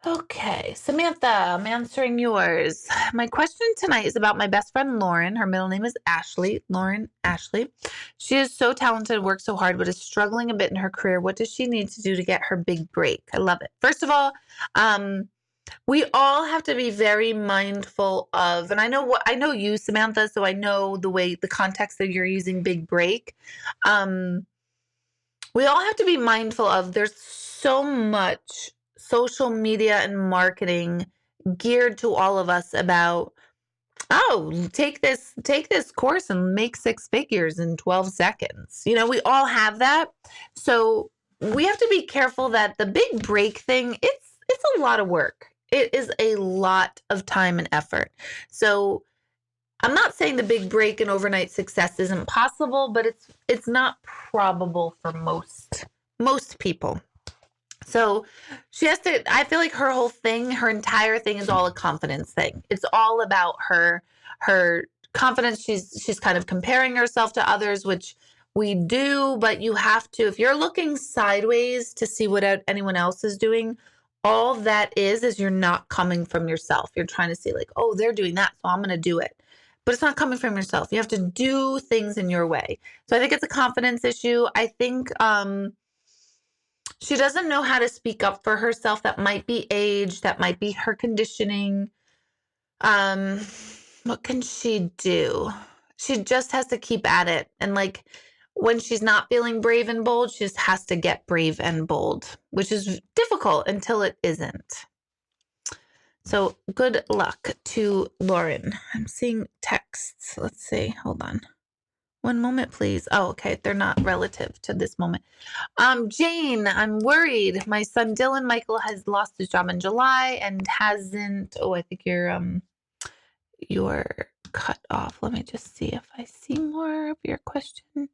Okay, Samantha, I'm answering yours. My question tonight is about my best friend, Lauren. Her middle name is Ashley. Lauren Ashley. She is so talented, works so hard, but is struggling a bit in her career. What does she need to do to get her big break? I love it. First of all, we all have to be very mindful of, and I know you, Samantha, so I know the context that you're using big break. We all have to be mindful of, there's so much social media and marketing geared to all of us about, oh, take this course and make 6 figures in 12 seconds. We all have that. So we have to be careful that the big break thing, it's a lot of work. It is a lot of time and effort. So I'm not saying the big break and overnight success isn't possible, but it's not probable for most people. So she has to, I feel like her entire thing is all a confidence thing. It's all about her confidence. She's kind of comparing herself to others, which we do, but you have to, if you're looking sideways to see what anyone else is doing, all that is you're not coming from yourself. You're trying to see like, oh, they're doing that, so I'm going to do it. But it's not coming from yourself. You have to do things in your way. So I think it's a confidence issue. I think she doesn't know how to speak up for herself. That might be age. That might be her conditioning. What can she do? She just has to keep at it. And like when she's not feeling brave and bold, she just has to get brave and bold, which is difficult until it isn't. So good luck to Lauren. I'm seeing texts. Let's see. Hold on. One moment, please. Oh, okay. They're not relative to this moment. Jane, I'm worried. My son Dylan Michael has lost his job in July and hasn't. Oh, I think you're cut off. Let me just see if I see more of your question.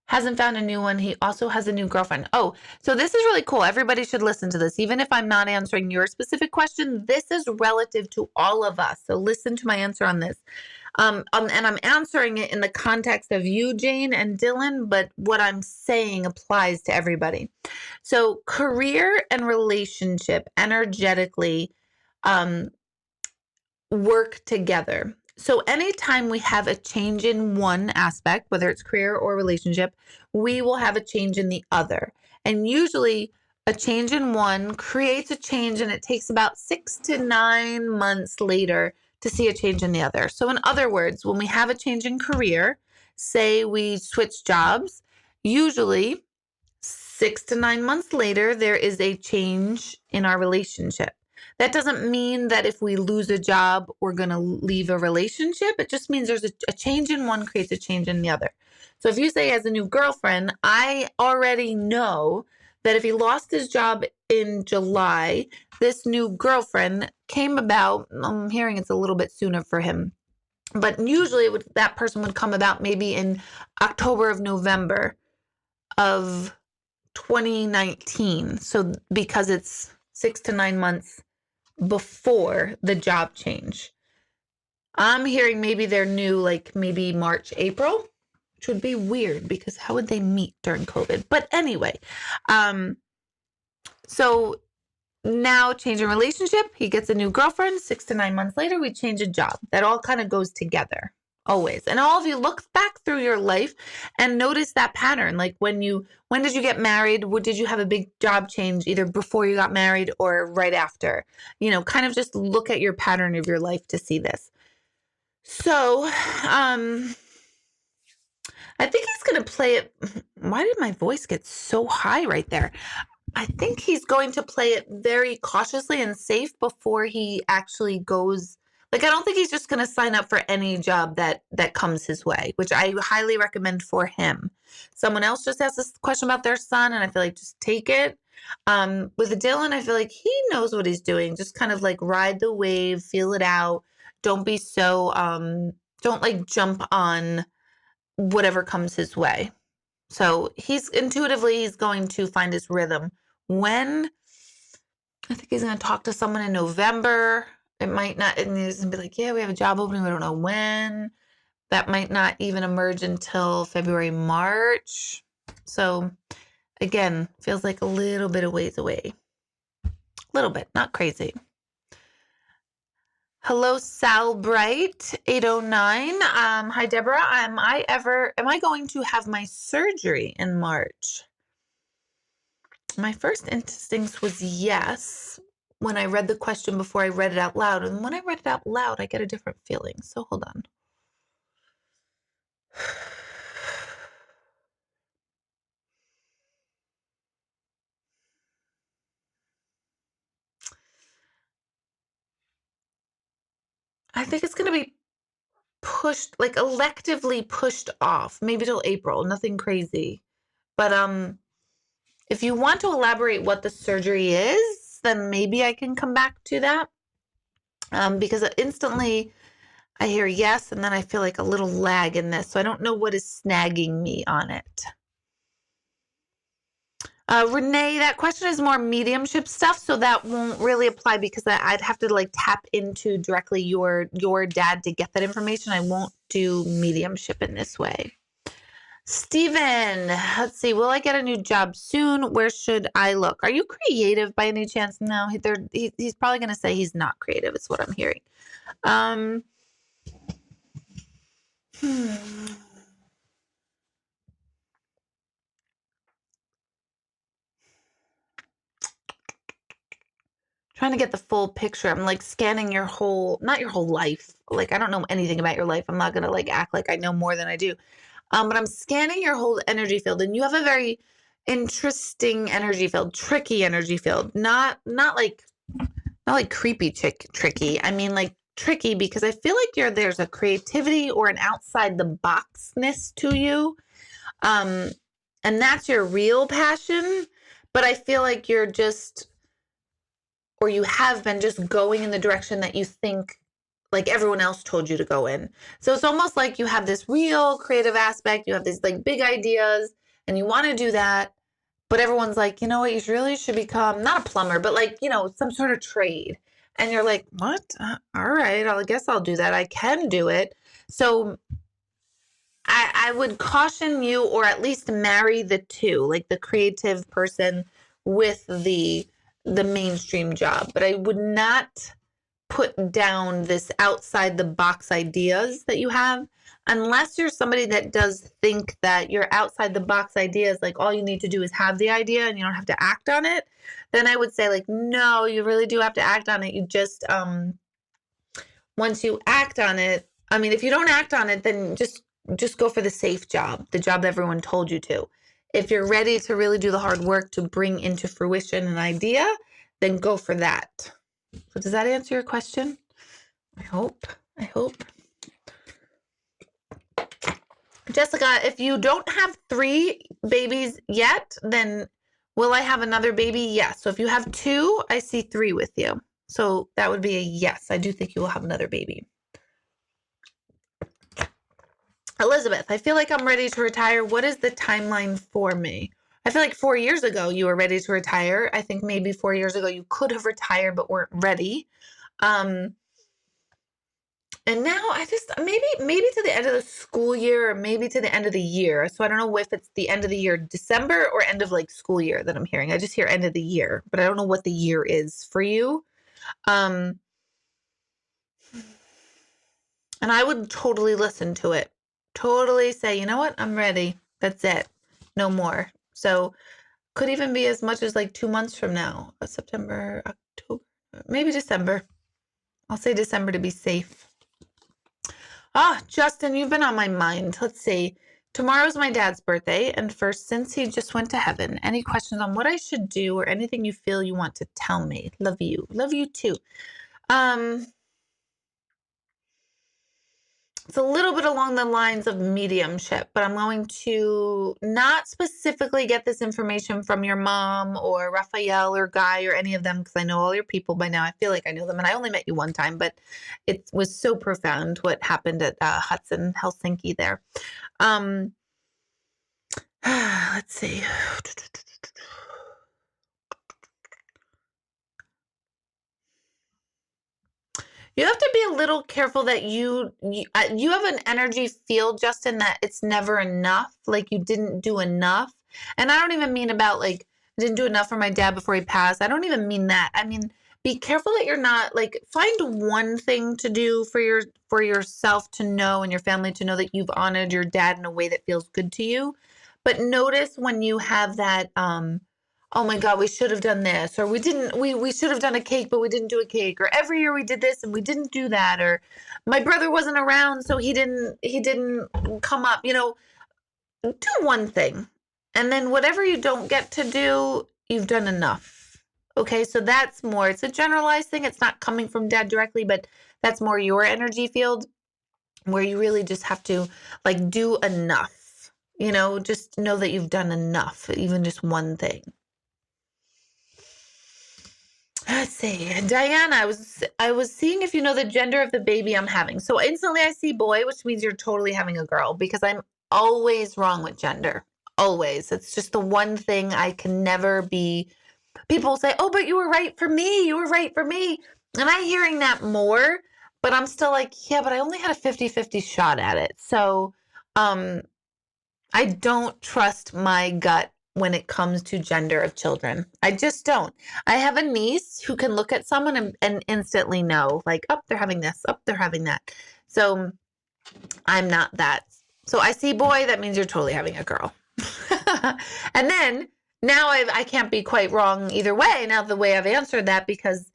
Hasn't found a new one. He also has a new girlfriend. Oh, so this is really cool. Everybody should listen to this. Even if I'm not answering your specific question, this is relative to all of us. So listen to my answer on this. And I'm answering it in the context of you, Jane and Dylan, but what I'm saying applies to everybody. So career and relationship energetically work together. So anytime we have a change in one aspect, whether it's career or relationship, we will have a change in the other. And usually a change in one creates a change, and it takes about 6 to 9 months later to see a change in the other. So in other words, when we have a change in career, say we switch jobs, usually 6 to 9 months later, there is a change in our relationship. That doesn't mean that if we lose a job, we're going to leave a relationship. It just means there's a change in one creates a change in the other. So if you say as a new girlfriend, I already know that if he lost his job in July, this new girlfriend came about. I'm hearing it's a little bit sooner for him, but usually that person would come about maybe in October of November of 2019. So because it's 6 to 9 months before the job change. I'm hearing maybe they're new, like maybe March, April, which would be weird because how would they meet during COVID? But anyway, so now change in relationship, he gets a new girlfriend, 6 to 9 months later, we change a job. That all kind of goes together. Always. And all of you look back through your life and notice that pattern. Like when did you get married? Did you have a big job change either before you got married or right after? Kind of just look at your pattern of your life to see this. So, I think he's going to play it. Why did my voice get so high right there? I think he's going to play it very cautiously and safe before he actually goes. Like, I don't think he's just going to sign up for any job that comes his way, which I highly recommend for him. Someone else just asked this question about their son, and I feel like just take it. With Dylan, I feel like he knows what he's doing. Just kind of like ride the wave, feel it out. Don't be so, don't like jump on whatever comes his way. So he's going to find his rhythm. When I think he's going to talk to someone in November. It might not, and he's going to be like, yeah, we have a job opening. We don't know when. That might not even emerge until February, March. So again, feels like a little bit of ways away. A little bit, not crazy. Hello, Sal Bright 809. Hi, Deborah. Am I going to have my surgery in March? My first instinct was yes when I read the question before I read it out loud. And when I read it out loud, I get a different feeling. So hold on. I think it's going to be pushed, like electively pushed off, maybe till April, nothing crazy. But if you want to elaborate what the surgery is, then maybe I can come back to that. Because instantly I hear yes, and then I feel like a little lag in this. So I don't know what is snagging me on it. Renee, that question is more mediumship stuff, so that won't really apply because I'd have to like tap into directly your dad to get that information. I won't do mediumship in this way. Steven, let's see. Will I get a new job soon? Where should I look? Are you creative by any chance? No, he's probably going to say he's not creative. It's what I'm hearing. Trying to get the full picture. I'm like scanning your whole, not your whole life. Like, I don't know anything about your life. I'm not going to like act like I know more than I do. But I'm scanning your whole energy field, and you have a very interesting energy field, tricky energy field. Not like creepy tricky. I mean like tricky because I feel like there's a creativity or an outside the boxness to you. And that's your real passion. But I feel like you're just, or you have been just going in the direction that you think like everyone else told you to go in. So it's almost like you have this real creative aspect, you have these like big ideas and you want to do that, but everyone's like, you know what, you really should become not a plumber, but like, you know, some sort of trade. And you're like, what? All right, I guess I'll do that. I can do it. So I would caution you, or at least marry the two, like the creative person with the mainstream job. But I would not put down this outside the box ideas that you have, unless you're somebody that does think that your outside the box ideas, like all you need to do is have the idea and you don't have to act on it. Then I would say like, no, you really do have to act on it. You just, once you act on it, I mean, if you don't act on it, then just go for the safe job, the job everyone told you to. If you're ready to really do the hard work to bring into fruition an idea, then go for that. So does that answer your question? I hope. Jessica, if you don't have 3 babies yet, then will I have another baby? Yes. So if you have 2, I see 3 with you. So that would be a yes. I do think you will have another baby. Elizabeth, I feel like I'm ready to retire. What is the timeline for me? I feel like 4 years ago you were ready to retire. I think maybe 4 years ago you could have retired but weren't ready. And now I just maybe to the end of the school year or maybe to the end of the year. So I don't know if it's the end of the year, December, or end of like school year that I'm hearing. I just hear end of the year, but I don't know what the year is for you. And I would totally listen to it. Totally say, you know what? I'm ready. That's it. No more. So could even be as much as like 2 months from now, September, October, maybe December. I'll say December to be safe. Justin, you've been on my mind. Let's see. Tomorrow's my dad's birthday, and first, since he just went to heaven, any questions on what I should do or anything you feel you want to tell me? Love you. Love you too. It's a little bit along the lines of mediumship, but I'm going to not specifically get this information from your mom or Raphael or Guy or any of them, because I know all your people by now. I feel like I know them, and I only met you one time, but it was so profound what happened at Hudson, Helsinki there. Let's see. You have to be a little careful that you have an energy field, Justin, that it's never enough. Like you didn't do enough. And I don't even mean about like, I didn't do enough for my dad before he passed. I don't even mean that. I mean, be careful that you're not like, find one thing to do for yourself to know and your family to know that you've honored your dad in a way that feels good to you. But notice when you have that, oh my God, we should have done this, or we should have done a cake, but we didn't do a cake, or every year we did this and we didn't do that, or my brother wasn't around, so he didn't come up, do one thing. And then whatever you don't get to do, you've done enough. Okay. So that's more, it's a generalized thing. It's not coming from dad directly, but that's more your energy field where you really just have to like do enough, just know that you've done enough, even just one thing. Let's see. Diana, I was seeing if you know the gender of the baby I'm having. So instantly I see boy, which means you're totally having a girl, because I'm always wrong with gender. Always. It's just the one thing I can never be. People say, "Oh, but you were right for me. You were right for me." And I'm hearing that more, but I'm still like, "Yeah, but I only had a 50-50 shot at it." So, I don't trust my gut when it comes to gender of children. I just don't. I have a niece who can look at someone and instantly know, like, oh, they're having this, oh, they're having that. So I'm not that. So I see boy, that means you're totally having a girl. And then now I can't be quite wrong either way. Now the way I've answered that, because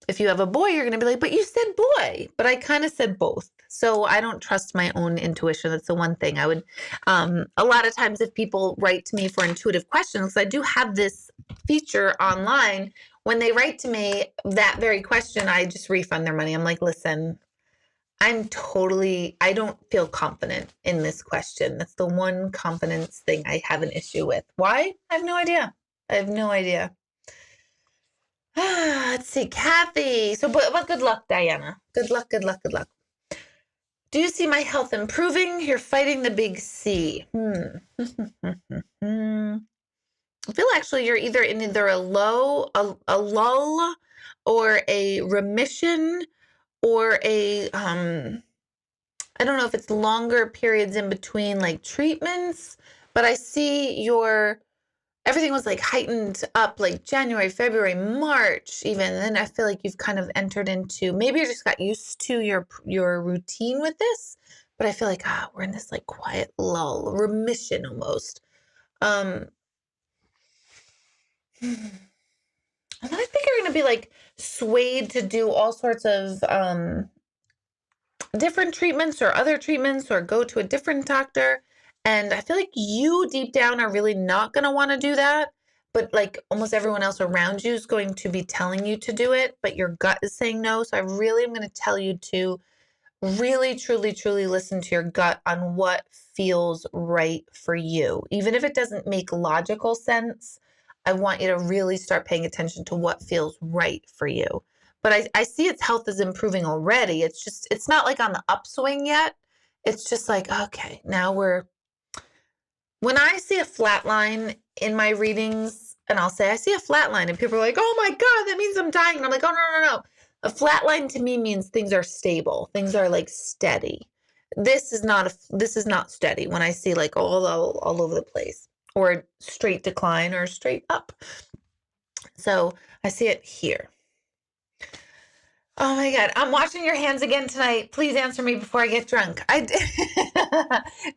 if you have a boy, you're going to be like, but you said boy, but I kind of said both. So I don't trust my own intuition. That's the one thing I would, a lot of times if people write to me for intuitive questions, I do have this feature online. When they write to me that very question, I just refund their money. I'm like, listen, I don't feel confident in this question. That's the one confidence thing I have an issue with. Why? I have no idea. I have no idea. Let's see, Kathy. So, but good luck, Diana. Good luck, good luck, good luck. Do you see my health improving? You're fighting the big C. I feel actually you're either in either a lull, or a remission, or a, I don't know if it's longer periods in between like treatments, but I see everything was like heightened up like January, February, March even. And then I feel like you've kind of entered into, maybe you just got used to your routine with this, but I feel like, we're in this like quiet lull, remission almost. And then I think you're going to be like swayed to do all sorts of, different treatments or other treatments or go to a different doctor. And I feel like you deep down are really not going to want to do that. But like almost everyone else around you is going to be telling you to do it, but your gut is saying no. So I really am going to tell you to really, truly, truly listen to your gut on what feels right for you. Even if it doesn't make logical sense, I want you to really start paying attention to what feels right for you. But I see its health is improving already. It's not like on the upswing yet. It's just like, okay, now when I see a flat line in my readings, and I'll say, I see a flat line, and people are like, oh my God, that means I'm dying. And I'm like, oh, no. A flat line to me means things are stable. Things are like steady. This is not steady when I see like all over the place, or straight decline or straight up. So I see it here. Oh my God, I'm washing your hands again tonight. Please answer me before I get drunk.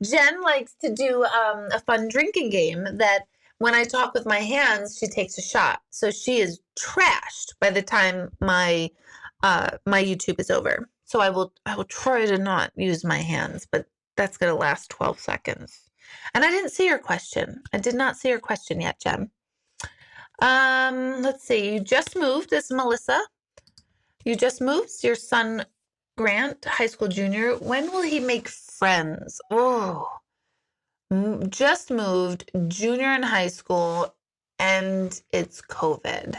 Jen likes to do a fun drinking game that when I talk with my hands, she takes a shot. So she is trashed by the time my YouTube is over. So I will try to not use my hands, but that's going to last 12 seconds. And I didn't see your question. I did not see your question yet, Jem. Let's see. You just moved. This is Melissa. You just moved. Your son, Grant, high school junior. When will he make friends? Oh, just moved, junior in high school, and it's COVID.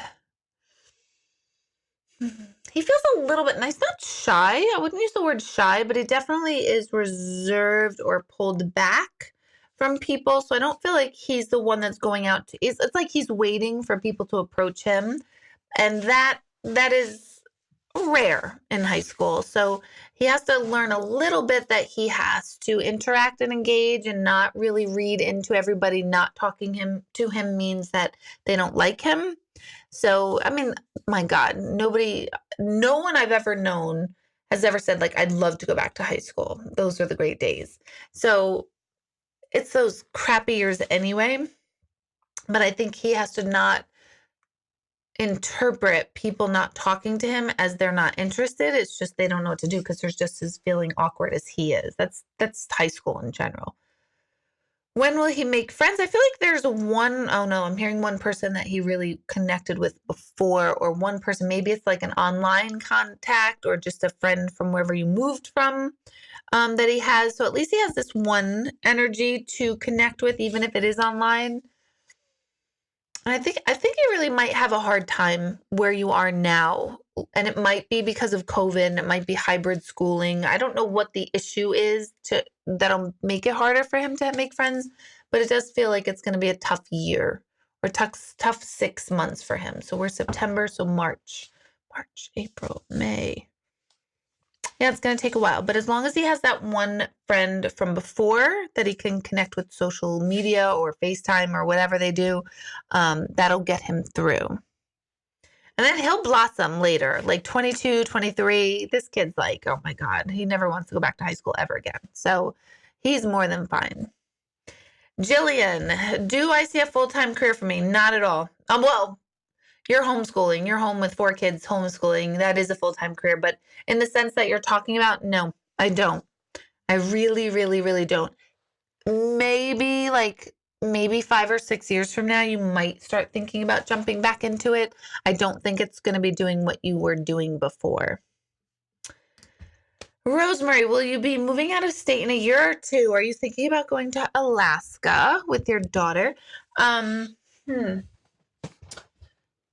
He feels a little bit nice, not shy. I wouldn't use the word shy, but he definitely is reserved or pulled back from people. So I don't feel like he's the one that's going out to, it's like he's waiting for people to approach him. And that is rare in high school. So he has to learn a little bit that he has to interact and engage and not really read into everybody not talking to him means that they don't like him. So, I mean, my God, no one I've ever known has ever said, like, I'd love to go back to high school. Those are the great days. So it's those crappy years anyway. But I think he has to not interpret people not talking to him as they're not interested. It's just they don't know what to do because there's just as feeling awkward as he is. That's high school in general. When will he make friends? I feel like there's one, oh no, I'm hearing one person that he really connected with before, or one person, maybe it's like an online contact or just a friend from wherever you moved from that he has. So at least he has this one energy to connect with, even if it is online. And I think you really might have a hard time where you are now. And it might be because of COVID. It might be hybrid schooling. I don't know what the issue is that'll make it harder for him to make friends, but it does feel like it's going to be a tough year or tough 6 months for him. So we're September, so March, April, May. Yeah, it's going to take a while, but as long as he has that one friend from before that he can connect with social media or FaceTime or whatever they do, that'll get him through. And then he'll blossom later, like 22, 23. This kid's like, oh my God, he never wants to go back to high school ever again. So he's more than fine. Jillian, do I see a full-time career for me? Not at all. Well, you're homeschooling. You're home with 4 kids, homeschooling. That is a full-time career. But in the sense that you're talking about, no, I don't. I really, really, really don't. Maybe 5 or 6 years from now, you might start thinking about jumping back into it. I don't think it's going to be doing what you were doing before. Rosemary, will you be moving out of state in a year or 2? Are you thinking about going to Alaska with your daughter?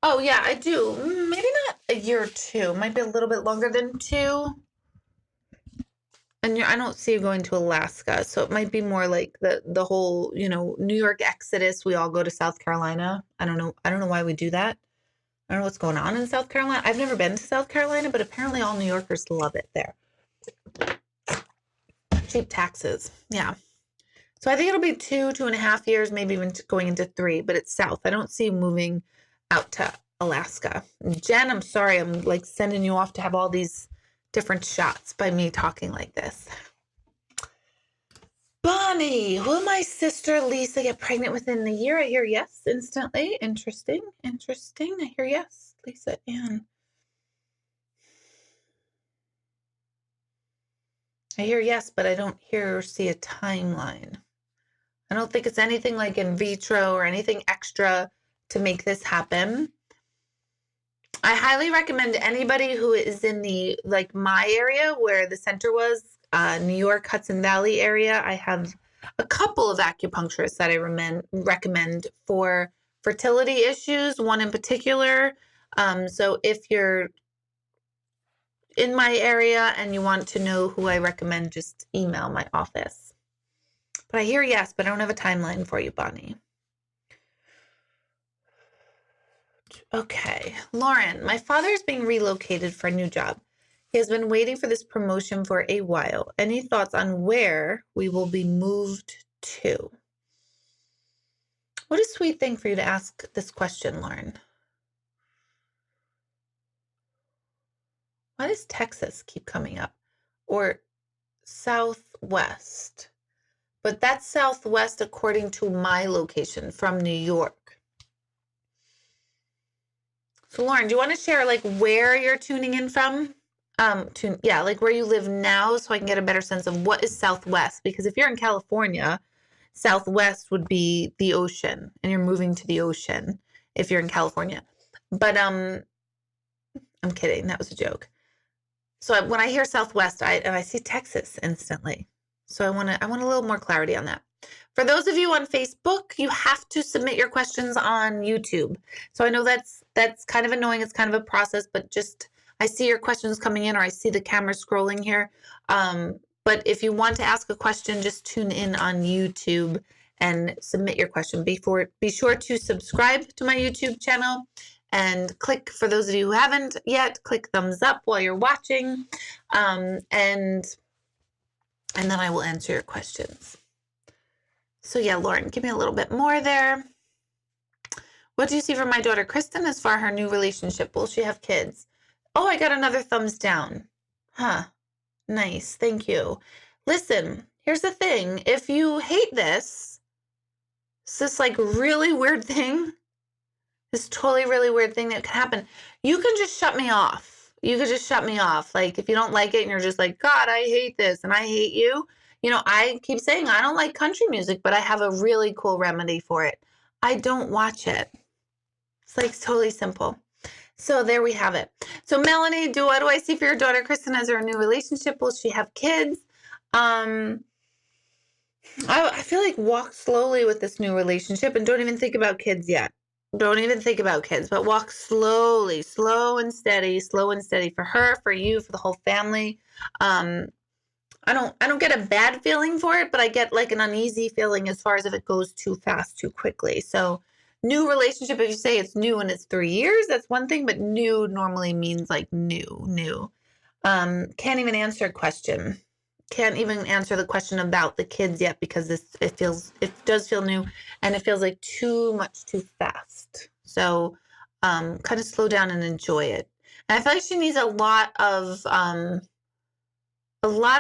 Oh, yeah, I do. Maybe not a year or 2. Might be a little bit longer than 2. And I don't see you going to Alaska, so it might be more like the whole, New York exodus. We all go to South Carolina. I don't know why we do that. I don't know what's going on in South Carolina. I've never been to South Carolina, but apparently all New Yorkers love it there. Cheap taxes. Yeah. So I think it'll be 2.5 years, maybe even going into 3, but it's south. I don't see you moving out to Alaska. Jen, I'm sorry. I'm like sending you off to have all these different shots by me talking like this. Bonnie, will my sister Lisa get pregnant within the year? I hear yes instantly. Interesting. I hear yes. Lisa Ann. I hear yes, but I don't hear or see a timeline. I don't think it's anything like in vitro or anything extra to make this happen. I highly recommend anybody who is in the, my area where the center was, New York, Hudson Valley area. I have a couple of acupuncturists that I recommend for fertility issues, one in particular. So if you're in my area and you want to know who I recommend, just email my office. But I hear yes, but I don't have a timeline for you, Bonnie. Okay. Lauren, my father is being relocated for a new job. He has been waiting for this promotion for a while. Any thoughts on where we will be moved to? What a sweet thing for you to ask this question, Lauren. Why does Texas keep coming up? Or Southwest? But that's Southwest according to my location from New York. So Lauren, do you want to share where you're tuning in from? Where you live now, so I can get a better sense of what is Southwest. Because if you're in California, Southwest would be the ocean, and you're moving to the ocean if you're in California. But I'm kidding. That was a joke. So when I hear Southwest, I see Texas instantly. So I want a little more clarity on that. For those of you on Facebook, you have to submit your questions on YouTube. So I know that's kind of annoying. It's kind of a process, but just I see your questions coming in, or I see the camera scrolling here. But if you want to ask a question, just tune in on YouTube and submit your question. Be sure to subscribe to my YouTube channel and click, for those of you who haven't yet, click thumbs up while you're watching. And then I will answer your questions. So yeah, Lauren, give me a little bit more there. What do you see from my daughter, Kristen, as far as her new relationship? Will she have kids? Oh, I got another thumbs down. Huh. Nice. Thank you. Listen, here's the thing. If you hate this, it's this like really weird thing, this totally really weird thing that can happen, you can just shut me off. You could just shut me off. Like if you don't like it and you're just like, God, I hate this and I hate you. You know, I keep saying I don't like country music, but I have a really cool remedy for it. I don't watch it. It's like totally simple. So there we have it. So Melanie, what do I see for your daughter, Kristen, as her new relationship? Will she have kids? I feel like walk slowly with this new relationship and don't even think about kids yet. Don't even think about kids, but walk slowly, slow and steady for her, for you, for the whole family. I don't get a bad feeling for it, but I get like an uneasy feeling as far as if it goes too fast, too quickly. So new relationship, if you say it's new and it's 3 years, that's one thing, but new normally means like new. Can't even answer a question. Can't even answer the question about the kids yet because it does feel new and it feels like too much too fast. So kind of slow down and enjoy it. And I feel like she needs a lot of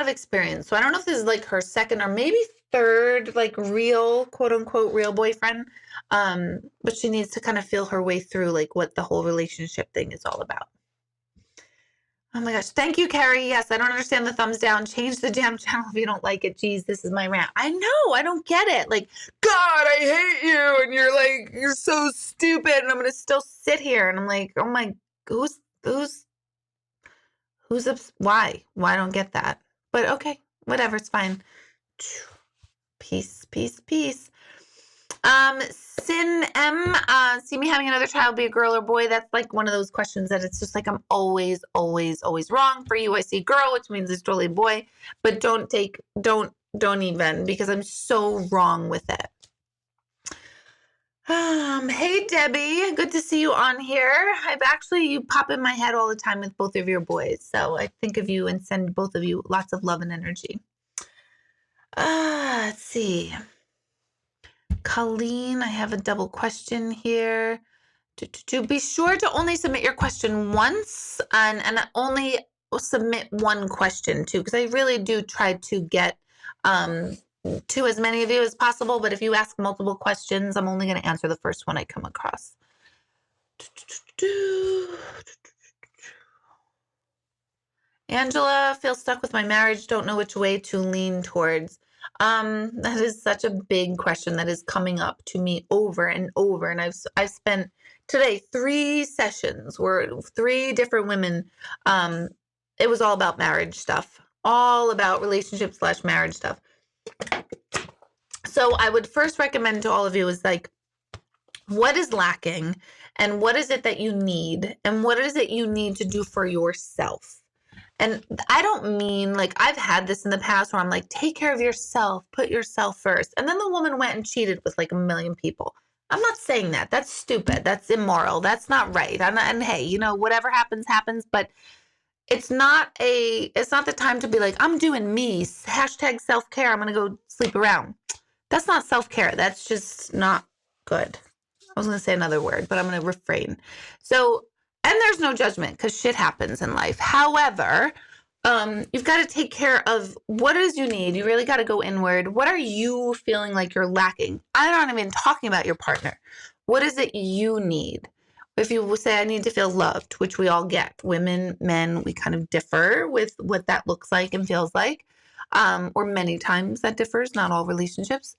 experience. So I don't know if this is like her second or maybe third, like real, quote unquote, real boyfriend. But she needs to kind of feel her way through like what the whole relationship thing is all about. Oh my gosh. Thank you, Carrie. Yes, I don't understand the thumbs down. Change the damn channel if you don't like it. Geez, this is my rant. I know. I don't get it. Like, God, I hate you. And you're like, you're so stupid. And I'm going to still sit here. And I'm like, oh my, why? Why I don't get that? But okay, whatever. It's fine. Peace. Sin M, see me having another child, be a girl or boy? That's like one of those questions that it's just like I'm always wrong. For you, I see girl, which means it's totally boy, but don't even, because I'm so wrong with it. Hey Debbie, good to see you on here. You pop in my head all the time with both of your boys, so I think of you and send both of you lots of love and energy. Let's see. Colleen, I have a double question here. Be sure to only submit your question once and only submit one question too, because I really do try to get to as many of you as possible. But if you ask multiple questions, I'm only going to answer the first one I come across. Angela, feel stuck with my marriage, don't know which way to lean towards. That is such a big question that is coming up to me over and over. And I've spent today 3 sessions where 3 different women, it was all about marriage stuff, all about relationship/marriage stuff. So I would first recommend to all of you is like, what is lacking and what is it that you need and what is it you need to do for yourself? And I don't mean like I've had this in the past where I'm like, take care of yourself, put yourself first. And then the woman went and cheated with like 1 million people. I'm not saying that. That's stupid. That's immoral. That's not right. And hey, you know, whatever happens, happens. But it's not the time to be like, I'm doing me, #self-care. I'm going to go sleep around. That's not self-care. That's just not good. I was going to say another word, but I'm going to refrain. So, and there's no judgment because shit happens in life. However, you've got to take care of what it is you need. You really got to go inward. What are you feeling like you're lacking? I'm not even talking about your partner. What is it you need? If you say, I need to feel loved, which we all get, women, men, we kind of differ with what that looks like and feels like. Or many times that differs, not all relationships.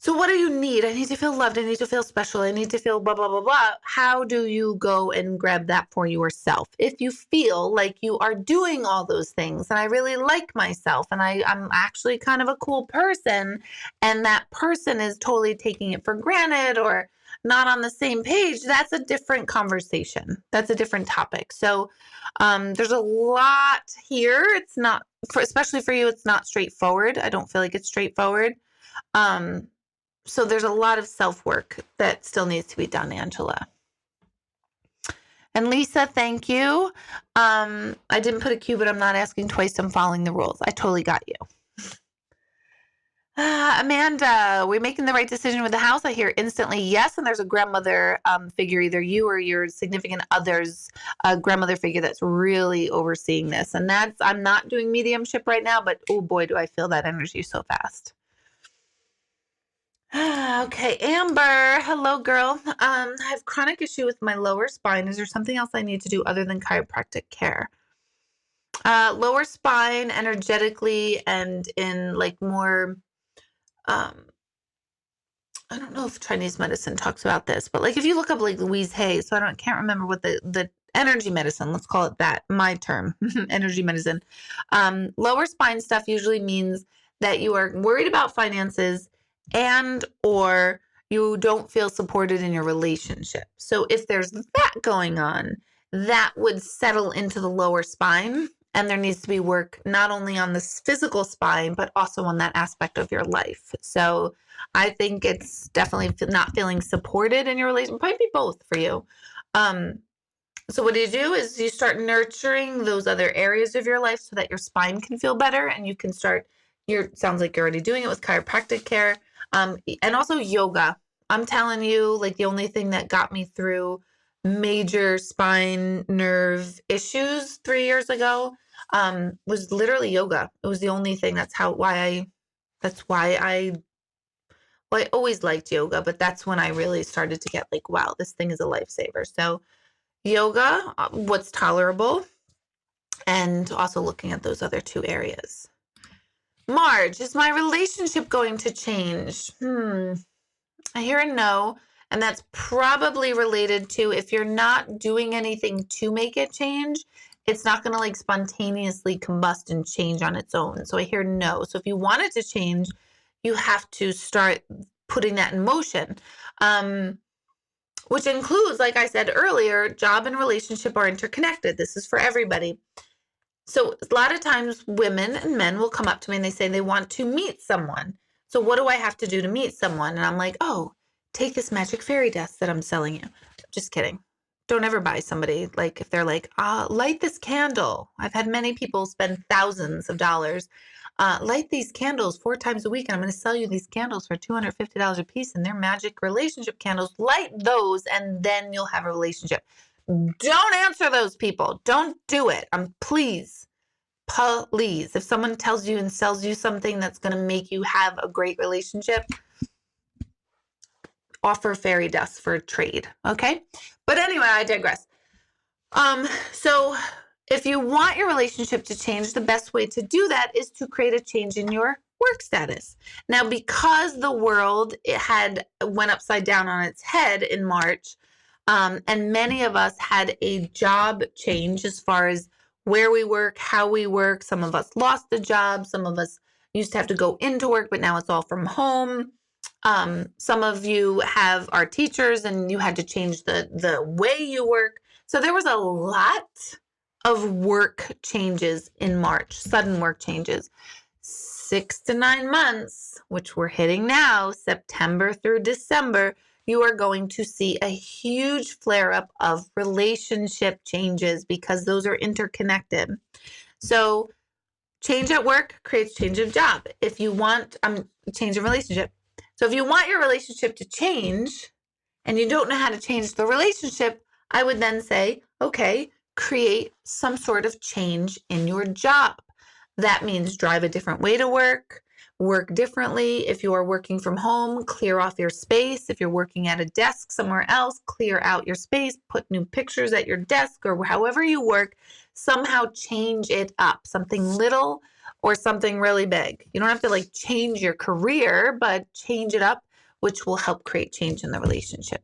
So what do you need? I need to feel loved. I need to feel special. I need to feel blah, blah, blah, blah. How do you go and grab that for yourself? If you feel like you are doing all those things and I really like myself and I'm actually kind of a cool person and that person is totally taking it for granted or not on the same page, that's a different conversation. That's a different topic. So there's a lot here. It's not, especially for you, it's not straightforward. I don't feel like it's straightforward. So there's a lot of self-work that still needs to be done, Angela. And Lisa, thank you. I didn't put a Q, but I'm not asking twice. I'm following the rules. I totally got you. Amanda, we're making the right decision with the house. I hear instantly yes. And there's a grandmother figure, either you or your significant other's grandmother figure that's really overseeing this. And I'm not doing mediumship right now, but oh boy, do I feel that energy so fast. Okay, Amber. Hello, girl. I have chronic issue with my lower spine. Is there something else I need to do other than chiropractic care? Lower spine energetically and in like more, I don't know if Chinese medicine talks about this, but like if you look up like Louise Hay, so can't remember what the energy medicine, let's call it that, my term, energy medicine. Lower spine stuff usually means that you are worried about finances and or you don't feel supported in your relationship. So if there's that going on, that would settle into the lower spine. And there needs to be work not only on this physical spine, but also on that aspect of your life. So I think it's definitely not feeling supported in your relationship. Might be both for you. So what you do is you start nurturing those other areas of your life so that your spine can feel better, and you can start. Sounds like you're already doing it with chiropractic care, and also yoga. I'm telling you, like the only thing that got me through major spine nerve issues 3 years ago was literally yoga. It was the only thing. Well, I always liked yoga, but that's when I really started to get like, wow, this thing is a lifesaver. So yoga, what's tolerable, and also looking at those other two areas. Marge, is my relationship going to change? I hear a no, and that's probably related to if you're not doing anything to make it change, it's not going to like spontaneously combust and change on its own. So I hear no. So if you want it to change, you have to start putting that in motion, which includes, like I said earlier, job and relationship are interconnected. This is for everybody. So a lot of times women and men will come up to me and they say they want to meet someone. So what do I have to do to meet someone? And I'm like, oh, take this magic fairy dust that I'm selling you. Just kidding. Don't ever buy somebody like if they're like, light this candle. I've had many people spend thousands of dollars. Light these candles 4 times a week, and I'm going to sell you these candles for $250 a piece, and they're magic relationship candles. Light those, and then you'll have a relationship. Don't answer those people. Don't do it. Please. If someone tells you and sells you something that's going to make you have a great relationship, offer fairy dust for trade. Okay. But anyway, I digress. So if you want your relationship to change, the best way to do that is to create a change in your work status. Now, because the world went upside down on its head in March, and many of us had a job change as far as where we work, how we work. Some of us lost the job. Some of us used to have to go into work, but now it's all from home. Some of you are teachers and you had to change the way you work. So there was a lot of work changes in March, sudden work changes. 6 to 9 months, which we're hitting now, September through December, you are going to see a huge flare up of relationship changes because those are interconnected. So change at work creates change of job. If you want change of relationship. So if you want your relationship to change and you don't know how to change the relationship, I would then say, okay, create some sort of change in your job. That means drive a different way to work differently. If you are working from home, clear off your space. If you're working at a desk somewhere else, clear out your space, put new pictures at your desk or however you work, somehow change it up, something little or something really big. You don't have to like change your career, but change it up. which will help create change in the relationship.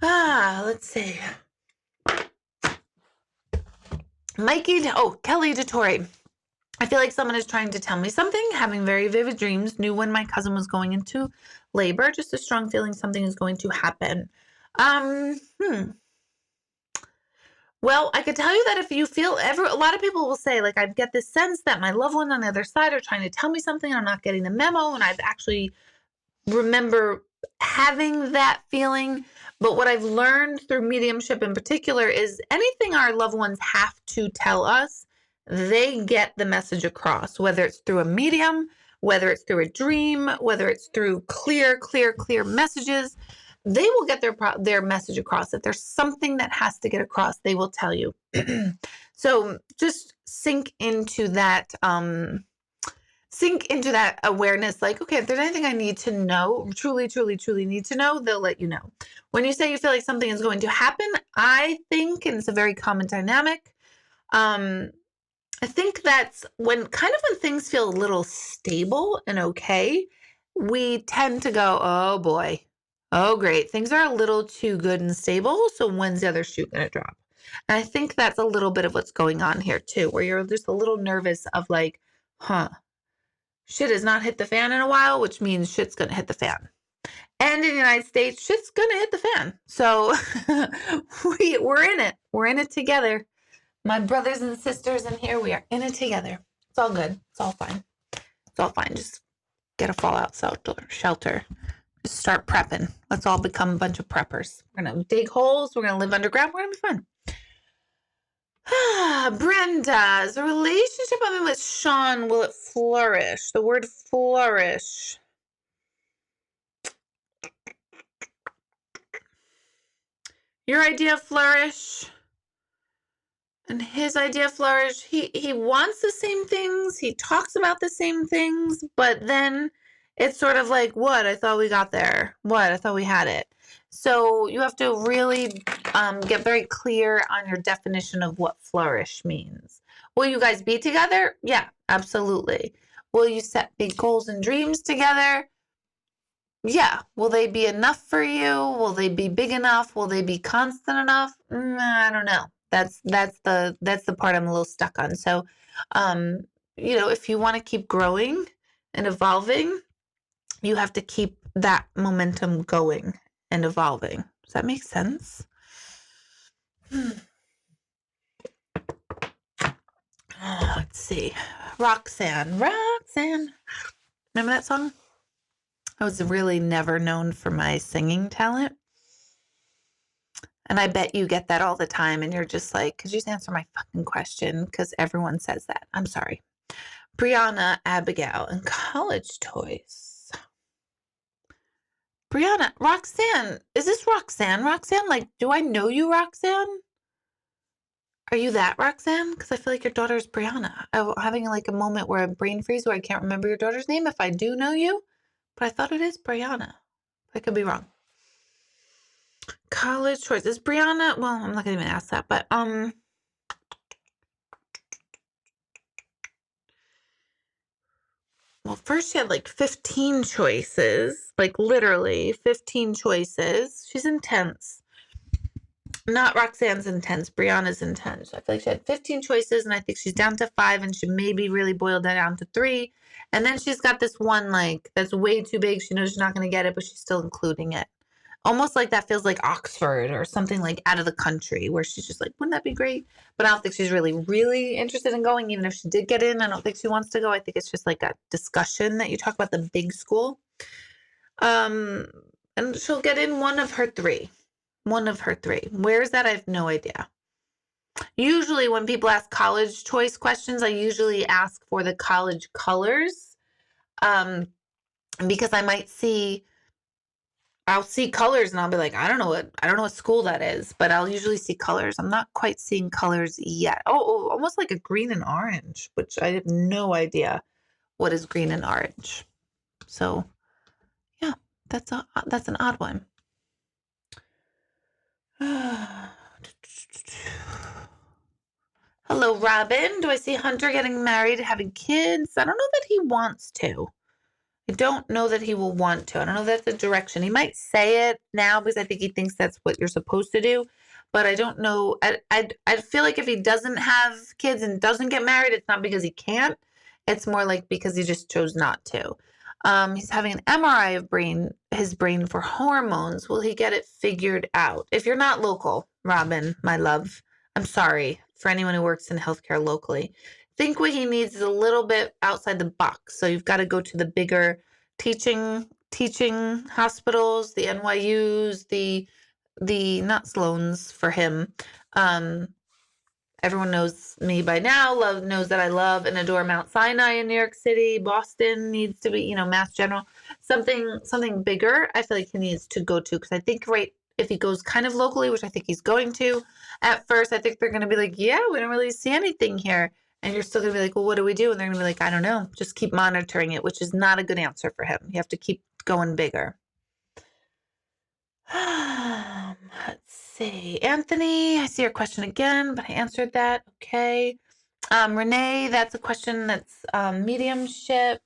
Let's see. Kelly DeTore. I feel like someone is trying to tell me something, having very vivid dreams, knew when my cousin was going into labor, just a strong feeling something is going to happen. Well, I could tell you that if you feel a lot of people will say, like, I get this sense that my loved one on the other side are trying to tell me something and I'm not getting the memo, and I've actually remember having that feeling. But what I've learned through mediumship in particular is anything our loved ones have to tell us, they get the message across, whether it's through a medium, whether it's through a dream, whether it's through clear messages. They will get their message across. If there's something that has to get across, they will tell you. So just sink into that awareness, like, okay, if there's anything I need to know, truly need to know, they'll let you know. When you say you feel like something is going to happen, I think, and it's a very common dynamic, I think that's when things feel a little stable and okay, we tend to go, oh boy, oh great, things are a little too good and stable, so when's the other shoe gonna drop? And I think that's a little bit of what's going on here too, where you're just a little nervous of like, shit has not hit the fan in a while, which means shit's gonna hit the fan. And in the United States, shit's gonna hit the fan. So we're in it. We're in it together. My brothers and sisters in here, we are in it together. It's all good. It's all fine. It's all fine. Just get a fallout shelter. Just start prepping. Let's all become a bunch of preppers. We're going to dig holes. We're going to live underground. We're going to be fun. Brenda, is the relationship I'm in with Sean, will it flourish? The word flourish. Your idea of flourish and his idea of flourish, he wants the same things, he talks about the same things, but then it's sort of like, what? I thought we got there. What? I thought we had it. So you have to really get very clear on your definition of what flourish means. Will you guys be together? Yeah, absolutely. Will you set big goals and dreams together? Yeah. Will they be enough for you? Will they be big enough? Will they be constant enough? I don't know. That's the part I'm a little stuck on. So, if you want to keep growing and evolving, you have to keep that momentum going and evolving. Does that make sense? Let's see. Roxanne. Remember that song? I was really never known for my singing talent. And I bet you get that all the time. And you're just like, could you just answer my fucking question? Because everyone says that. I'm sorry. Brianna, Abigail, and college toys. Brianna, Roxanne. Is this Roxanne? Roxanne? Like, do I know you, Roxanne? Are you that Roxanne? Because I feel like your daughter's Brianna. I'm having like a moment where I brain freeze where I can't remember your daughter's name if I do know you. But I thought it is Brianna. I could be wrong. College choice. Is Brianna, well, I'm not going to even ask that, but, well, first she had like 15 choices, like literally 15 choices. She's intense. Not Roxanne's intense, Brianna's intense. I feel like she had 15 choices and I think she's down to 5 and she maybe really boiled that down to 3. And then she's got this one like that's way too big. She knows she's not going to get it, but she's still including it. Almost like that feels like Oxford or something like out of the country where she's just like, wouldn't that be great? But I don't think she's really interested in going. Even if she did get in, I don't think she wants to go. I think it's just like a discussion that you talk about the big school. And she'll get in one of her 3. One of her 3. Where is that? I have no idea. Usually when people ask college choice questions, I usually ask for the college colors. Because I'll see colors and I'll be like, I don't know what school that is, but I'll usually see colors. I'm not quite seeing colors yet. Oh, almost like a green and orange, which I have no idea what is green and orange. So yeah, that's an odd one. Hello, Robin. Do I see Hunter getting married, having kids? I don't know that he wants to. I don't know that he will want to. I don't know if that's the direction. He might say it now because I think he thinks that's what you're supposed to do. But I don't know. I feel like if he doesn't have kids and doesn't get married, it's not because he can't. It's more like because he just chose not to. He's having an MRI of his brain for hormones. Will he get it figured out? If you're not local, Robin, my love, I'm sorry for anyone who works in healthcare locally. Think what he needs is a little bit outside the box. So you've got to go to the bigger teaching hospitals, the NYU's, the not Sloan's for him. Everyone knows me by now, knows that I love and adore Mount Sinai in New York City. Boston needs to be, Mass General, something bigger. I feel like he needs to go to, because I think if he goes kind of locally, which I think he's going to at first, I think they're going to be like, yeah, we don't really see anything here. And you're still going to be like, well, what do we do? And they're going to be like, I don't know. Just keep monitoring it, which is not a good answer for him. You have to keep going bigger. Let's see. Anthony, I see your question again, but I answered that. Okay. Renee, that's a question that's mediumship.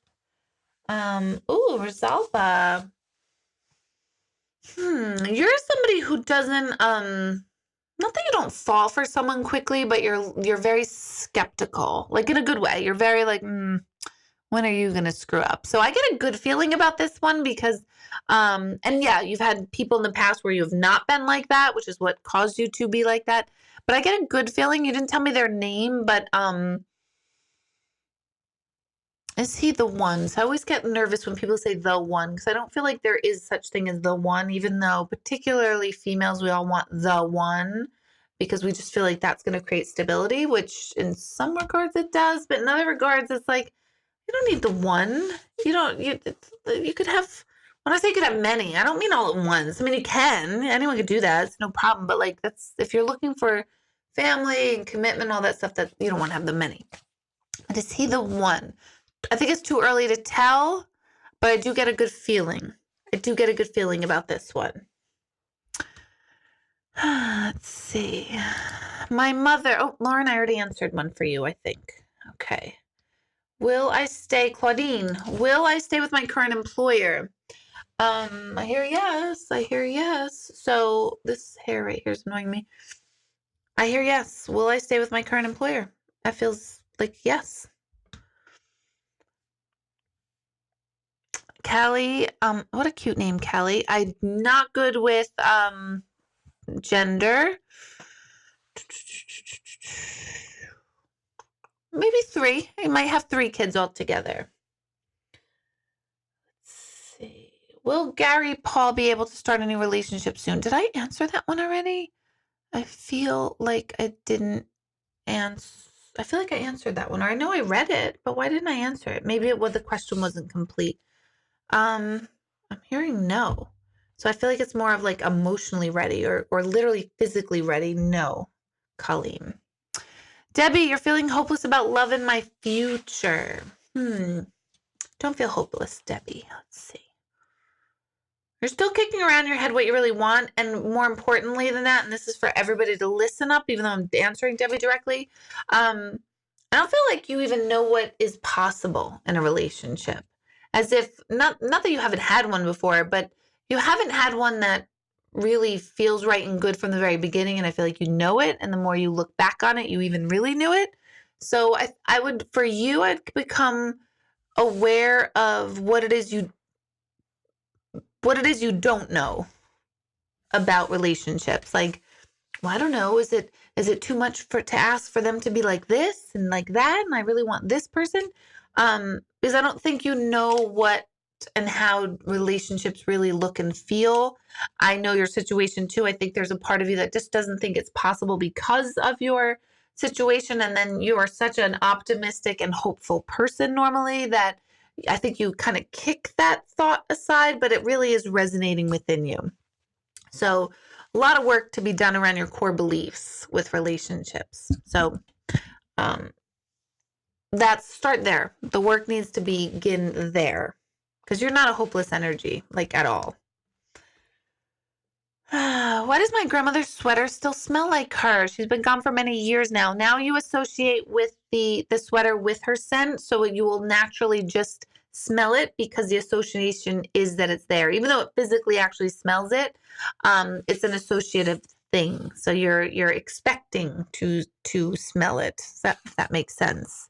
Rosalba. You're somebody who doesn't not that you don't fall for someone quickly, but you're very skeptical, like in a good way. You're very like, when are you going to screw up? So I get a good feeling about this one because, and yeah, you've had people in the past where you have not been like that, which is what caused you to be like that. But I get a good feeling. You didn't tell me their name, but is he the one? So I always get nervous when people say the one, because I don't feel like there is such thing as the one, even though particularly females, we all want the one because we just feel like that's going to create stability, which in some regards it does, but in other regards it's like, you don't need the one. You could have, when I say you could have many, I don't mean all at once. I mean, you can. Anyone could do that. It's no problem. But like, that's, if you're looking for family and commitment, all that stuff, that you don't want to have the many. But is he the one? I think it's too early to tell, but I do get a good feeling. I do get a good feeling about this one. Let's see. My mother. Oh, Lauren, I already answered one for you, I think. Okay. Will I stay, Claudine? Will I stay with my current employer? I hear yes. I hear yes. So this hair right here is annoying me. I hear yes. Will I stay with my current employer? That feels like yes. Callie, what a cute name, Callie. I'm not good with gender. Maybe 3. I might have 3 kids altogether. Let's see. Will Gary Paul be able to start a new relationship soon? Did I answer that one already? I feel like I didn't answer. I feel like I answered that one, or I know I read it, but why didn't I answer it? Maybe the question wasn't complete. I'm hearing no. So I feel like it's more of like emotionally ready or literally physically ready. No, Colleen. Debbie, you're feeling hopeless about love in my future. Don't feel hopeless, Debbie. Let's see. You're still kicking around in your head what you really want. And more importantly than that, and this is for everybody to listen up, even though I'm answering Debbie directly, I don't feel like you even know what is possible in a relationship. As if, not that you haven't had one before, but you haven't had one that really feels right and good from the very beginning. And I feel like you know it. And the more you look back on it, you even really knew it. So I would, for you, I'd become aware of what it is you don't know about relationships. Like, well, I don't know. Is it too much to ask for them to be like this and like that? And I really want this person. Because I don't think you know what and how relationships really look and feel. I know your situation too. I think there's a part of you that just doesn't think it's possible because of your situation. And then you are such an optimistic and hopeful person normally that I think you kind of kick that thought aside, but it really is resonating within you. So a lot of work to be done around your core beliefs with relationships. So start there. The work needs to begin there because you're not a hopeless energy, like at all. Why does my grandmother's sweater still smell like her? She's been gone for many years now. Now you associate with the sweater with her scent, so you will naturally just smell it because the association is that it's there. Even though it physically actually smells it, it's an associative thing. So you're expecting to smell it. If that makes sense.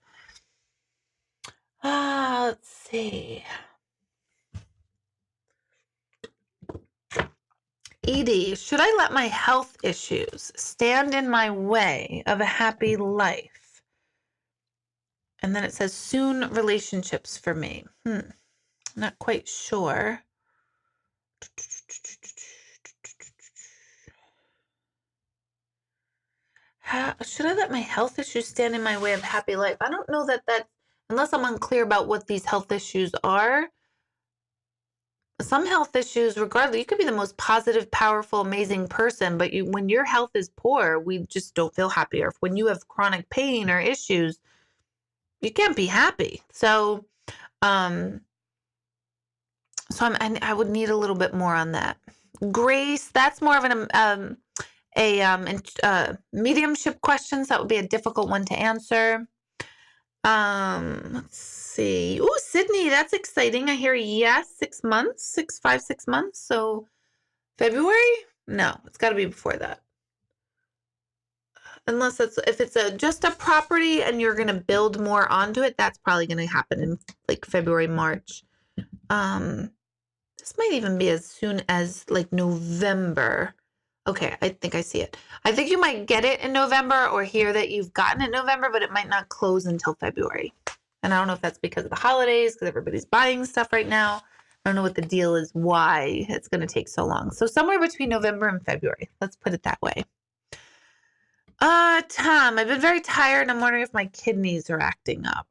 Let's see. Edie, should I let my health issues stand in my way of a happy life? And then it says soon relationships for me. Not quite sure. Should I let my health issues stand in my way of a happy life? I don't know that unless I'm unclear about what these health issues are. Some health issues, regardless, you could be the most positive, powerful, amazing person, but when your health is poor, we just don't feel happy. Or when you have chronic pain or issues, you can't be happy. So, I would need a little bit more on that. Grace, that's more of a mediumship questions. That would be a difficult one to answer. Let's see. Oh, Sydney, that's exciting. I hear yes, 6 months, 6 months. So February? No, it's got to be before that. Unless if it's just a property and you're going to build more onto it, that's probably going to happen in like February, March. This might even be as soon as like November. Okay, I think I see it. I think you might get it in November or hear that you've gotten it in November, but it might not close until February. And I don't know if that's because of the holidays, because everybody's buying stuff right now. I don't know what the deal is, why it's going to take so long. So somewhere between November and February. Let's put it that way. Tom, I've been very tired and I'm wondering if my kidneys are acting up.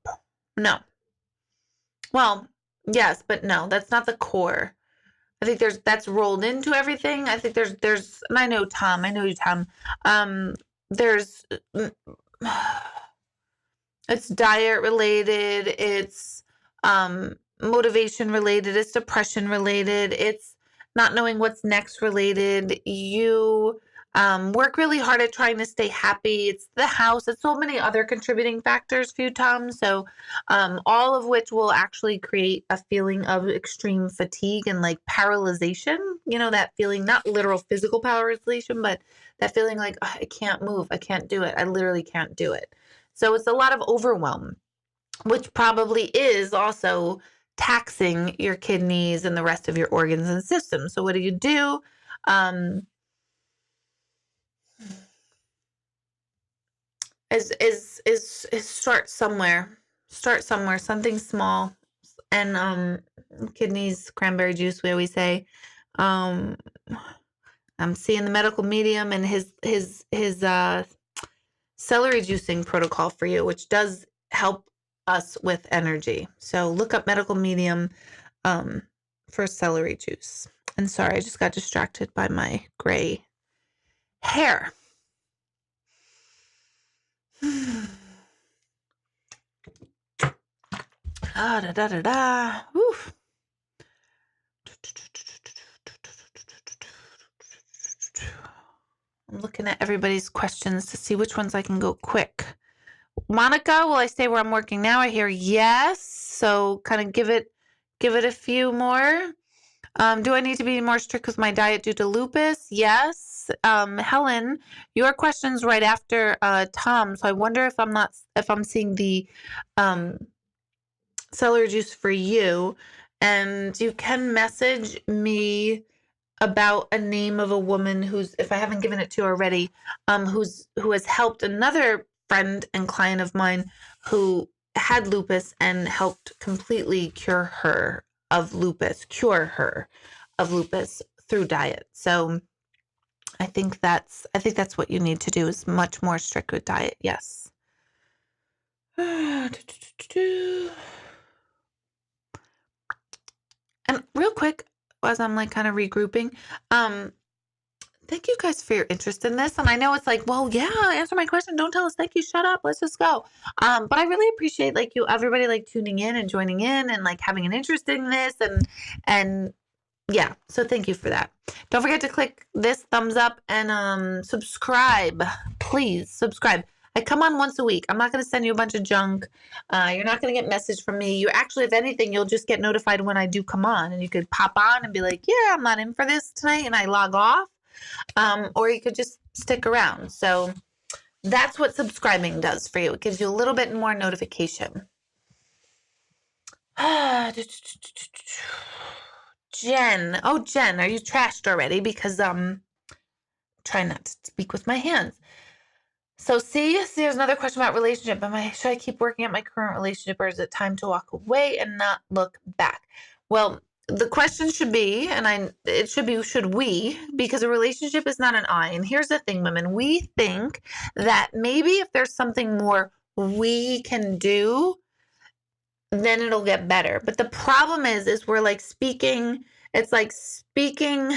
No. Well, yes, but no, that's not the core. I think that's rolled into everything. I think there's, and I know Tom, I know you, Tom. There's, it's diet related. It's, motivation related. It's depression related. It's not knowing what's next related. You, work really hard at trying to stay happy. It's the house. It's so many other contributing factors for you, Tom. So, all of which will actually create a feeling of extreme fatigue and like paralyzation. You know, that feeling, not literal physical paralyzation, but that feeling like, "Oh, I can't move. I can't do it. I literally can't do it." So it's a lot of overwhelm, which probably is also taxing your kidneys and the rest of your organs and systems. So what do? Is start somewhere. Start somewhere, something small. And kidneys, cranberry juice, we always say. I'm seeing the medical medium and his celery juicing protocol for you, which does help us with energy. So look up medical medium for celery juice. And sorry, I just got distracted by my gray hair. Da da da da. Oof. I'm looking at everybody's questions to see which ones I can go quick. Monica, will I stay where I'm working now? I hear yes. So kind of give it a few more. Do I need to be more strict with my diet due to lupus? Yes. Helen, your question's right after Tom. So I wonder if I'm seeing the celery juice for you. And you can message me about a name of a woman who's, if I haven't given it to you already, who has helped another friend and client of mine who had lupus and helped completely cure her of lupus through diet. So I think that's what you need to do, is much more strict with diet. Yes. And real quick, as I'm like kind of regrouping, thank you guys for your interest in this. And I know it's like, well, yeah, answer my question. Don't tell us thank you. Shut up. Let's just go. But I really appreciate like everybody like tuning in and joining in and like having an interest in this and yeah. So thank you for that. Don't forget to click this thumbs up and subscribe. Please subscribe. I come on once a week. I'm not going to send you a bunch of junk. You're not going to get message from me. You actually, if anything, you'll just get notified when I do come on, and you could pop on and be like, yeah, I'm not in for this tonight, and I log off. Or you could just stick around. So that's what subscribing does for you. It gives you a little bit more notification. Jen. Oh, Jen, are you trashed already? Because try not to speak with my hands. So see, there's another question about relationship. Should I keep working at my current relationship, or is it time to walk away and not look back? Well, the question should be, it should be, should we? Because a relationship is not an I. And here's the thing, women, we think that maybe if there's something more we can do, then it'll get better. But the problem is we're like speaking, it's like speaking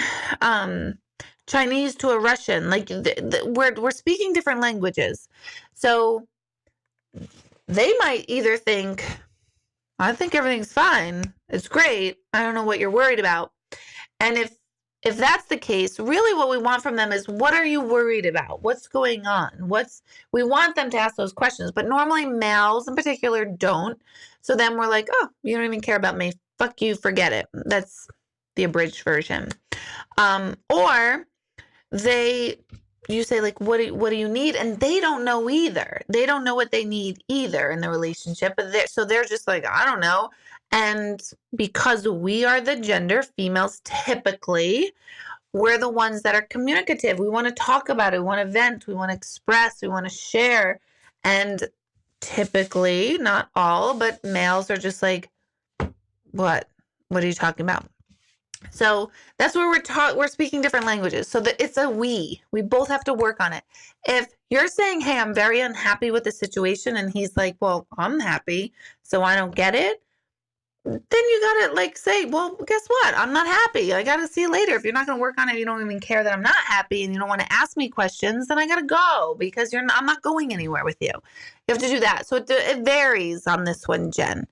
Chinese to a Russian. Like we're speaking different languages. So they might either think, I think everything's fine. It's great. I don't know what you're worried about. And if that's the case, really what we want from them is, what are you worried about? What's going on? We want them to ask those questions, but normally males in particular don't. So then we're like, oh, you don't even care about me. Fuck you, forget it. That's the abridged version. Or you say like, what do you need? And they don't know either. They don't know what they need either in the relationship. So they're just like, I don't know. And because we are the gender, females typically, we're the ones that are communicative. We want to talk about it. We want to vent. We want to express. We want to share. And typically, not all, but males are just like, what? What are you talking about? So that's where we're speaking different languages. So that it's a we both have to work on it. If you're saying, hey, I'm very unhappy with the situation, and he's like, well, I'm happy, so I don't get it, then you gotta like say, well, guess what? I'm not happy. I gotta see you later. If you're not gonna work on it, you don't even care that I'm not happy, and you don't want to ask me questions, then I gotta go, because I'm not going anywhere with you. You have to do that. So it varies on this one, Jen.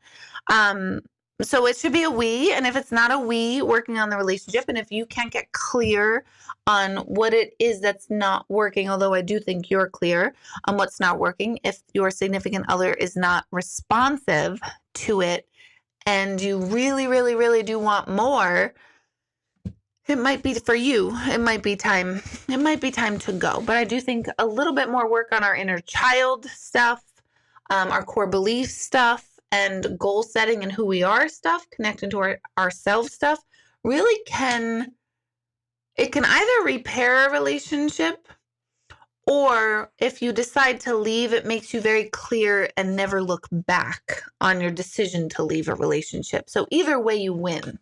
So it should be a we, and if it's not a we, working on the relationship, and if you can't get clear on what it is that's not working, although I do think you're clear on what's not working, if your significant other is not responsive to it, and you really, really, really do want more, it might be for you. It might be time to go. But I do think a little bit more work on our inner child stuff, our core belief stuff, and goal setting and who we are stuff, connecting to ourselves stuff, really can either repair a relationship, or if you decide to leave, it makes you very clear and never look back on your decision to leave a relationship. So either way you win.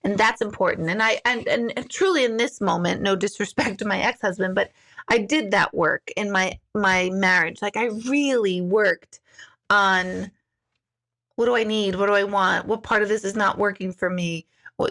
And that's important. And truly in this moment, no disrespect to my ex-husband, but I did that work in my marriage. Like I really worked on, what do I need? What do I want? What part of this is not working for me?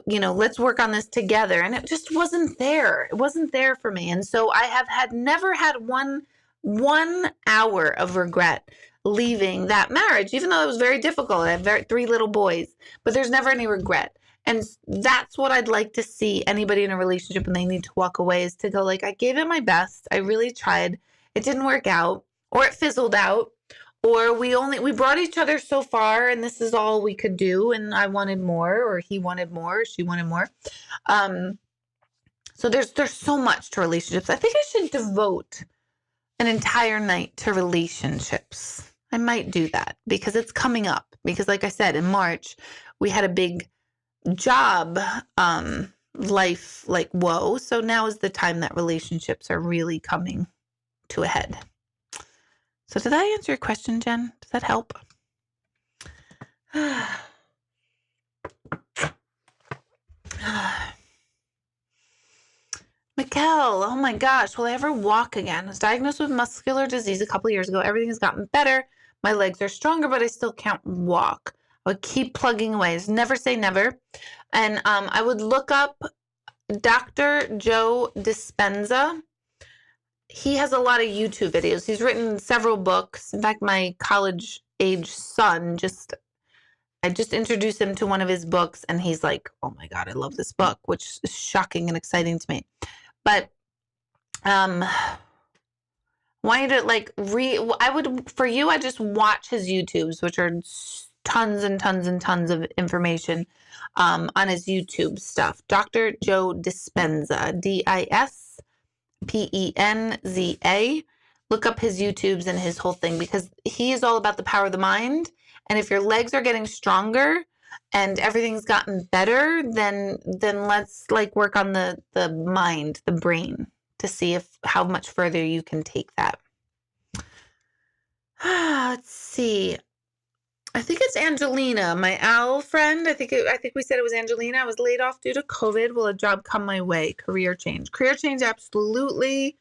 Let's work on this together. And it just wasn't there. It wasn't there for me. And so I have never had one hour of regret leaving that marriage, even though it was very difficult. I have 3 little boys, but there's never any regret. And that's what I'd like to see anybody in a relationship when they need to walk away, is to go like, I gave it my best. I really tried. It didn't work out, or it fizzled out. Or we brought each other so far, and this is all we could do, and I wanted more, or he wanted more, or she wanted more. So there's so much to relationships. I think I should devote an entire night to relationships. I might do that because it's coming up. Because like I said, in March, we had a big job life, like, whoa. So now is the time that relationships are really coming to a head. So did I answer your question, Jen? Does that help? Mikkel, oh my gosh, will I ever walk again? I was diagnosed with muscular disease a couple years ago. Everything has gotten better. My legs are stronger, but I still can't walk. I would keep plugging away. Never say never. And I would look up Dr. Joe Dispenza. He has a lot of YouTube videos. He's written several books. In fact, my college-age son I just introduced him to one of his books, and he's like, oh my God, I love this book, which is shocking and exciting to me. But want you to like for you, I just watch his YouTubes, which are tons and tons and tons of information on his YouTube stuff. Dr. Joe Dispenza, Dispenza. Look up his YouTubes and his whole thing, because he is all about the power of the mind. And if your legs are getting stronger and everything's gotten better, then let's like work on the mind, the brain, to see how much further you can take that. Let's see. I think it's Angelina, my owl friend. I think we said it was Angelina. I was laid off due to COVID. Will a job come my way? Career change. Career change, absolutely.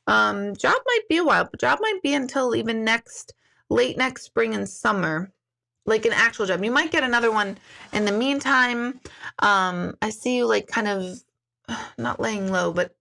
Job might be a while, but job might be until even late next spring and summer. Like an actual job. You might get another one in the meantime. I see you like kind of not laying low, but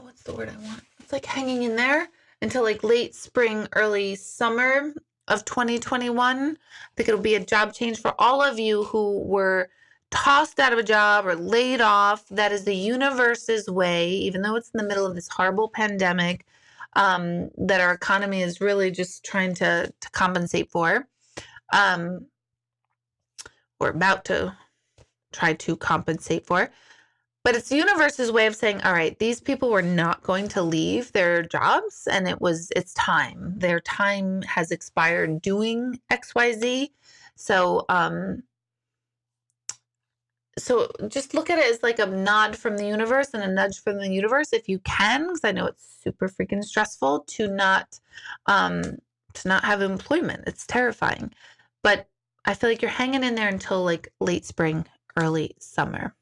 what's the word I want? It's like hanging in there until like late spring, early summer of 2021. I think it'll be a job change for all of you who were tossed out of a job or laid off. That is the universe's way, even though it's in the middle of this horrible pandemic that our economy is really just trying to compensate for. We're about to try to compensate for. But it's the universe's way of saying, all right, these people were not going to leave their jobs, and it's time. Their time has expired doing XYZ. So just look at it as like a nod from the universe and a nudge from the universe if you can, because I know it's super freaking stressful to not have employment. It's terrifying. But I feel like you're hanging in there until like late spring, early summer.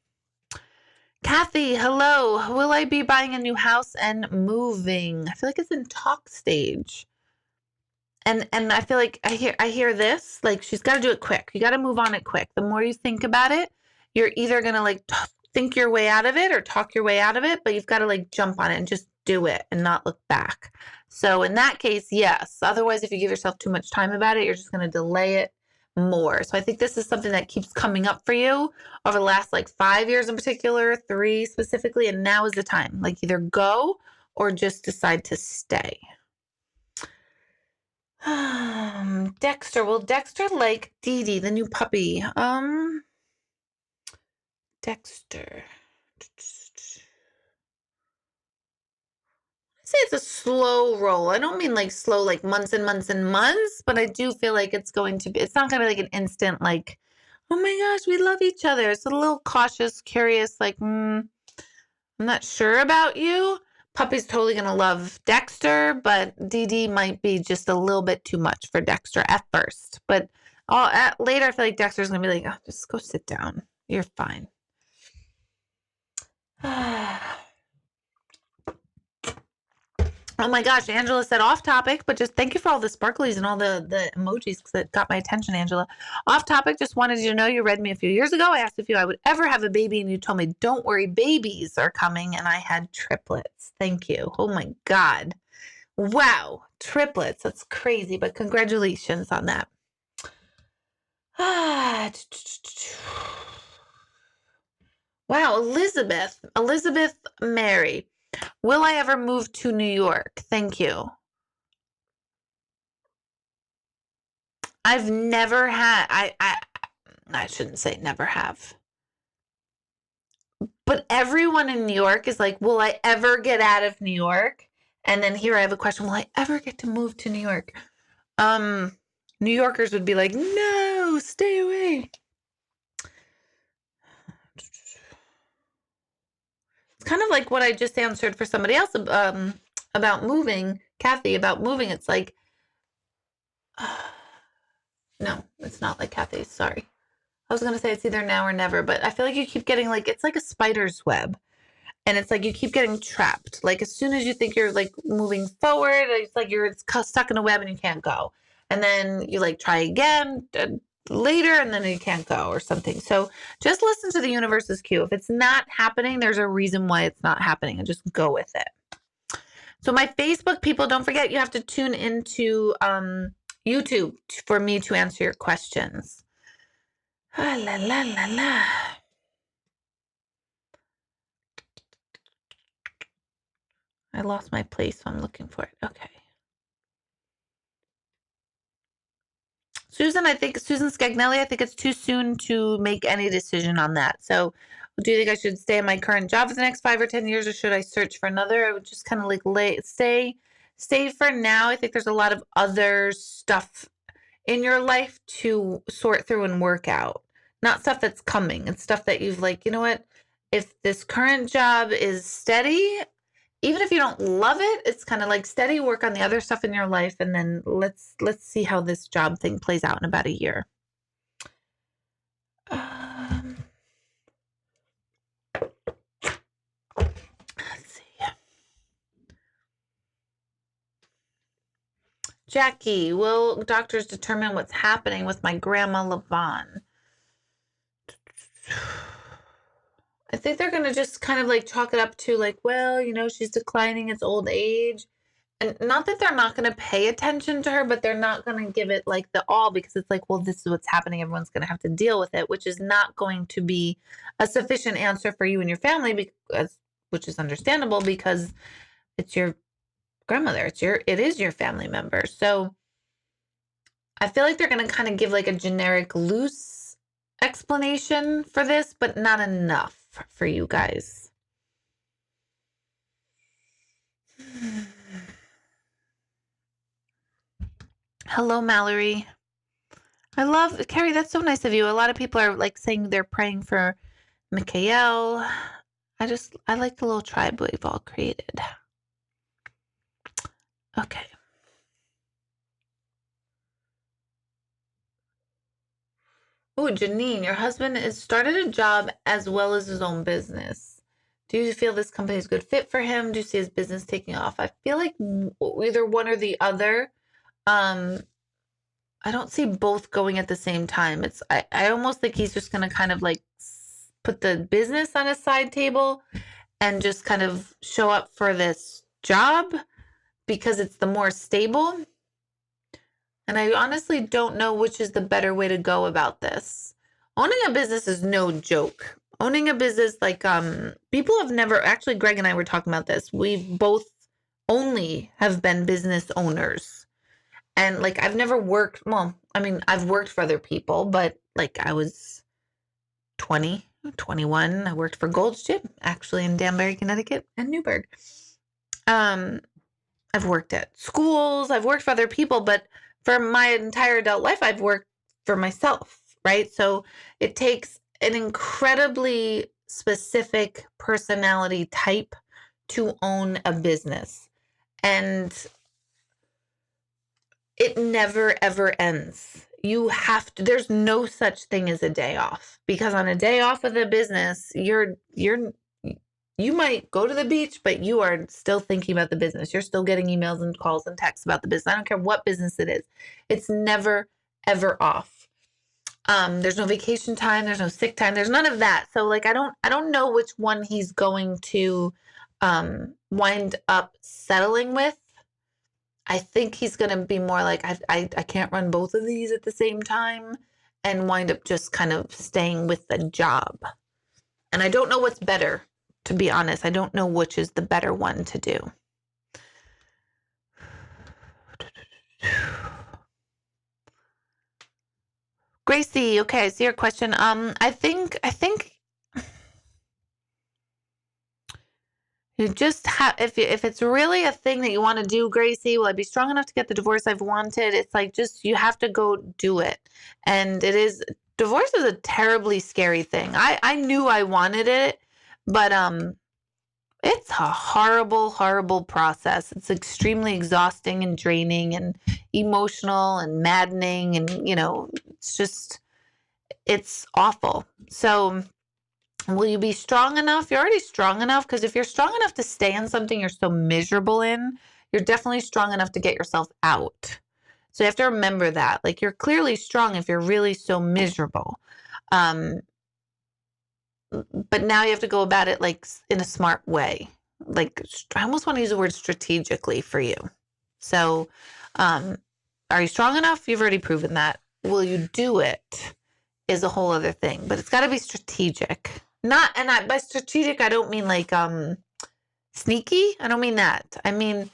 Kathy, hello. Will I be buying a new house and moving? I feel like it's in talk stage. And I feel like I hear this, like she's got to do it quick. You got to move on it quick. The more you think about it, you're either going to like think your way out of it or talk your way out of it, but you've got to like jump on it and just do it and not look back. So in that case, yes. Otherwise, if you give yourself too much time about it, you're just going to delay it more. So I think this is something that keeps coming up for you over the last like 5 years in particular, 3 specifically, and now is the time. Like either go or just decide to stay. Dexter. Will Dexter like Dee Dee, the new puppy? Dexter. I say it's a slow roll. I don't mean like slow, like months and months and months, but I do feel like it's not going to be like an instant, like, oh my gosh, we love each other. It's a little cautious, curious, like, I'm not sure about you. Puppy's totally going to love Dexter, but Dee Dee might be just a little bit too much for Dexter at first. But later, I feel like Dexter's going to be like, oh, just go sit down. You're fine. Oh my gosh, Angela said off topic, but just thank you for all the sparklies and all the emojis because it got my attention, Angela. Off topic, just wanted you to know you read me a few years ago. I asked if I would ever have a baby, and you told me, don't worry, babies are coming, and I had triplets. Thank you. Oh my God. Wow, triplets. That's crazy, but congratulations on that. Wow, Elizabeth Mary. Will I ever move to New York? Thank you. I've never had, I shouldn't say never have. But everyone in New York is like, will I ever get out of New York? And then here I have a question, will I ever get to move to New York? New Yorkers would be like, no, stay away. It's kind of like what I just answered for somebody else about moving, Kathy, about moving. It's like, no, it's not like Kathy. Sorry. I was going to say it's either now or never, but I feel like you keep getting like, it's like a spider's web. And it's like you keep getting trapped. Like as soon as you think you're like moving forward, it's like you're stuck in a web and you can't go. And then you like try again later and then you can't go or something. So just listen to the universe's cue. If it's not happening, there's a reason why it's not happening, and just go with it. So my Facebook people, don't forget you have to tune into YouTube for me to answer your questions. Ah, la, la, la, la. I lost my place, so I'm looking for it. Okay. Susan Scagnelli, I think it's too soon to make any decision on that. So do you think I should stay in my current job for the next 5 or 10 years, or should I search for another? I would just kind of like stay for now. I think there's a lot of other stuff in your life to sort through and work out. Not stuff that's coming. It's stuff that you've like, you know what? If this current job is steady, even if you don't love it, it's kind of like steady work on the other stuff in your life, and then let's see how this job thing plays out in about a year. Let's see. Jackie, will doctors determine what's happening with my grandma Levon? I think they're going to just kind of like chalk it up to like, well, you know, she's declining, it's old age. And not that they're not going to pay attention to her, but they're not going to give it like the all, because it's like, well, this is what's happening. Everyone's going to have to deal with it, which is not going to be a sufficient answer for you and your family, because, which is understandable because it's your grandmother. It is your family member. So I feel like they're going to kind of give like a generic loose explanation for this, but not enough for you guys. Hello, Mallory. I love, Carrie, that's so nice of you. A lot of people are like saying they're praying for Mikhail. I like the little tribe we've all created. Okay. Oh, Janine, your husband has started a job as well as his own business. Do you feel this company is a good fit for him? Do you see his business taking off? I feel like either one or the other. I don't see both going at the same time. I almost think he's just going to kind of like put the business on a side table and just kind of show up for this job because it's the more stable. And I honestly don't know which is the better way to go about this. Owning a business is no joke. Owning a business, like, people have never, actually, Greg and I were talking about this. We both only have been business owners. And like, I've never worked, well, I mean, I've worked for other people, but like I was 20, 21. I worked for Gold's Gym, actually in Danbury, Connecticut and Newburgh. I've worked at schools, I've worked for other people, but for my entire adult life, I've worked for myself, right? So it takes an incredibly specific personality type to own a business. And it never, ever ends. You have to, there's no such thing as a day off, because on a day off of the business, you might go to the beach, but you are still thinking about the business. You're still getting emails and calls and texts about the business. I don't care what business it is. It's never, ever off. There's no vacation time. There's no sick time. There's none of that. So like, I don't know which one he's going to wind up settling with. I think he's going to be more like, I can't run both of these at the same time, and wind up just kind of staying with the job. And I don't know what's better, to be honest. I don't know which is the better one to do. Gracie, okay, I see your question. I think you just have, if it's really a thing that you want to do, Gracie, will I be strong enough to get the divorce I've wanted? It's like, just, you have to go do it. And divorce is a terribly scary thing. I knew I wanted it, but it's a horrible, horrible process. It's extremely exhausting and draining and emotional and maddening. And, you know, it's awful. So will you be strong enough? You're already strong enough, because if you're strong enough to stay in something you're so miserable in, you're definitely strong enough to get yourself out. So you have to remember that. Like, you're clearly strong if you're really so miserable. But now you have to go about it like in a smart way. Like, I almost want to use the word strategically for you. So, are you strong enough? You've already proven that. Will you do it is a whole other thing, but it's got to be strategic. By strategic, I don't mean like, sneaky. I don't mean that. I mean,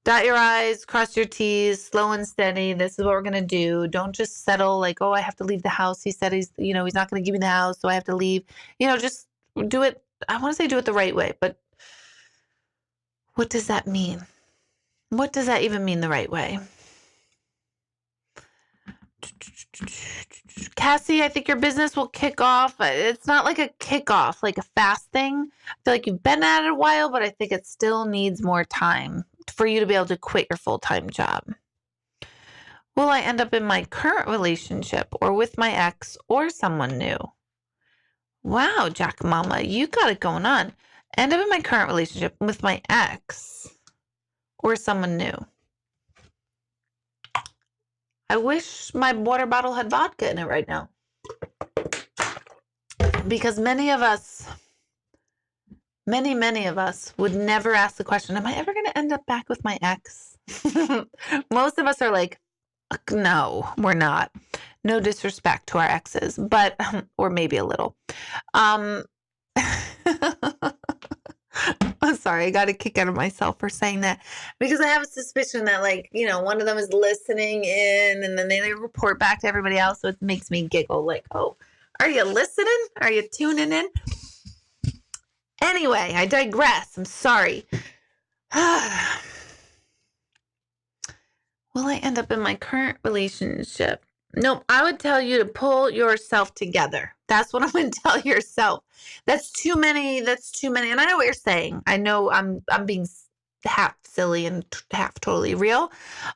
dot your I's, cross your T's, slow and steady. This is what we're going to do. Don't just settle like, oh, I have to leave the house. He said he's not going to give me the house, so I have to leave. Just do it. I want to say do it the right way, but what does that mean? What does that even mean, the right way? Cassie, I think your business will kick off. It's not like a kickoff, like a fast thing. I feel like you've been at it a while, but I think it still needs more time for you to be able to quit your full-time job. Will I end up in my current relationship or with my ex or someone new? Wow, Jack Mama, you got it going on. End up in my current relationship with my ex or someone new. I wish my water bottle had vodka in it right now. Because many of us would never ask the question, am I ever going to end up back with my ex? Most of us are like, no, we're not. No disrespect to our exes, but, or maybe a little. I'm sorry, I got a kick out of myself for saying that, because I have a suspicion that, one of them is listening in and then they report back to everybody else. So it makes me giggle like, oh, are you listening? Are you tuning in? Anyway, I digress. I'm sorry. Will I end up in my current relationship? Nope. I would tell you to pull yourself together. That's what I would tell yourself. That's too many. And I know what you're saying. I know I'm being half silly and half totally real.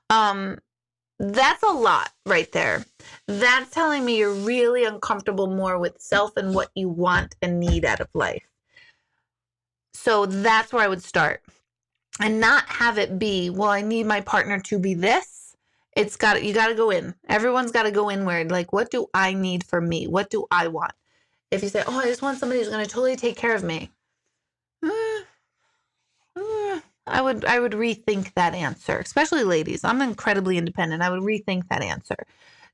That's a lot right there. That's telling me you're really uncomfortable more with self and what you want and need out of life. So that's where I would start. And not have it be, well, I need my partner to be this. You got to go in. Everyone's got to go inward. Like, what do I need for me? What do I want? If you say, oh, I just want somebody who's going to totally take care of me. I would rethink that answer, especially ladies. I'm incredibly independent. I would rethink that answer.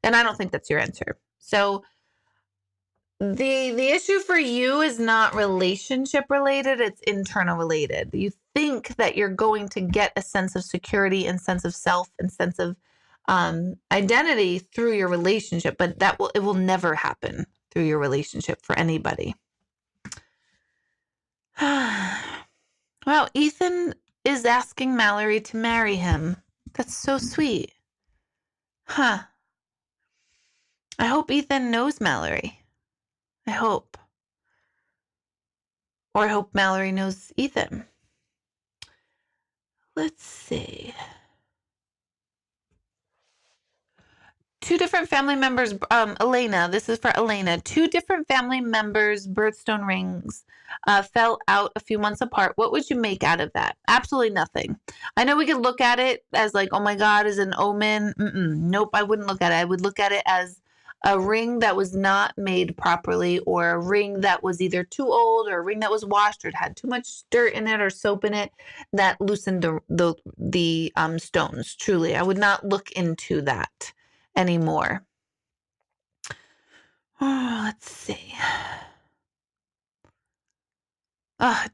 And I don't think that's your answer. So the issue for you is not relationship related, it's internal related. You think that you're going to get a sense of security and sense of self and sense of identity through your relationship, but it will never happen through your relationship for anybody. Wow, Ethan is asking Mallory to marry him. That's so sweet. Huh. I hope Ethan knows Mallory. I hope. Or I hope Mallory knows Ethan. Let's see. Two different family members, Elena, this is for Elena. Two different family members' birthstone rings fell out a few months apart. What would you make out of that? Absolutely nothing. I know we could look at it as like, oh my God, is an omen. Nope, I wouldn't look at it. I would look at it as a ring that was not made properly, or a ring that was either too old, or a ring that was washed, or it had too much dirt in it or soap in it that loosened the stones. Truly, I would not look into that anymore. Oh, let's see.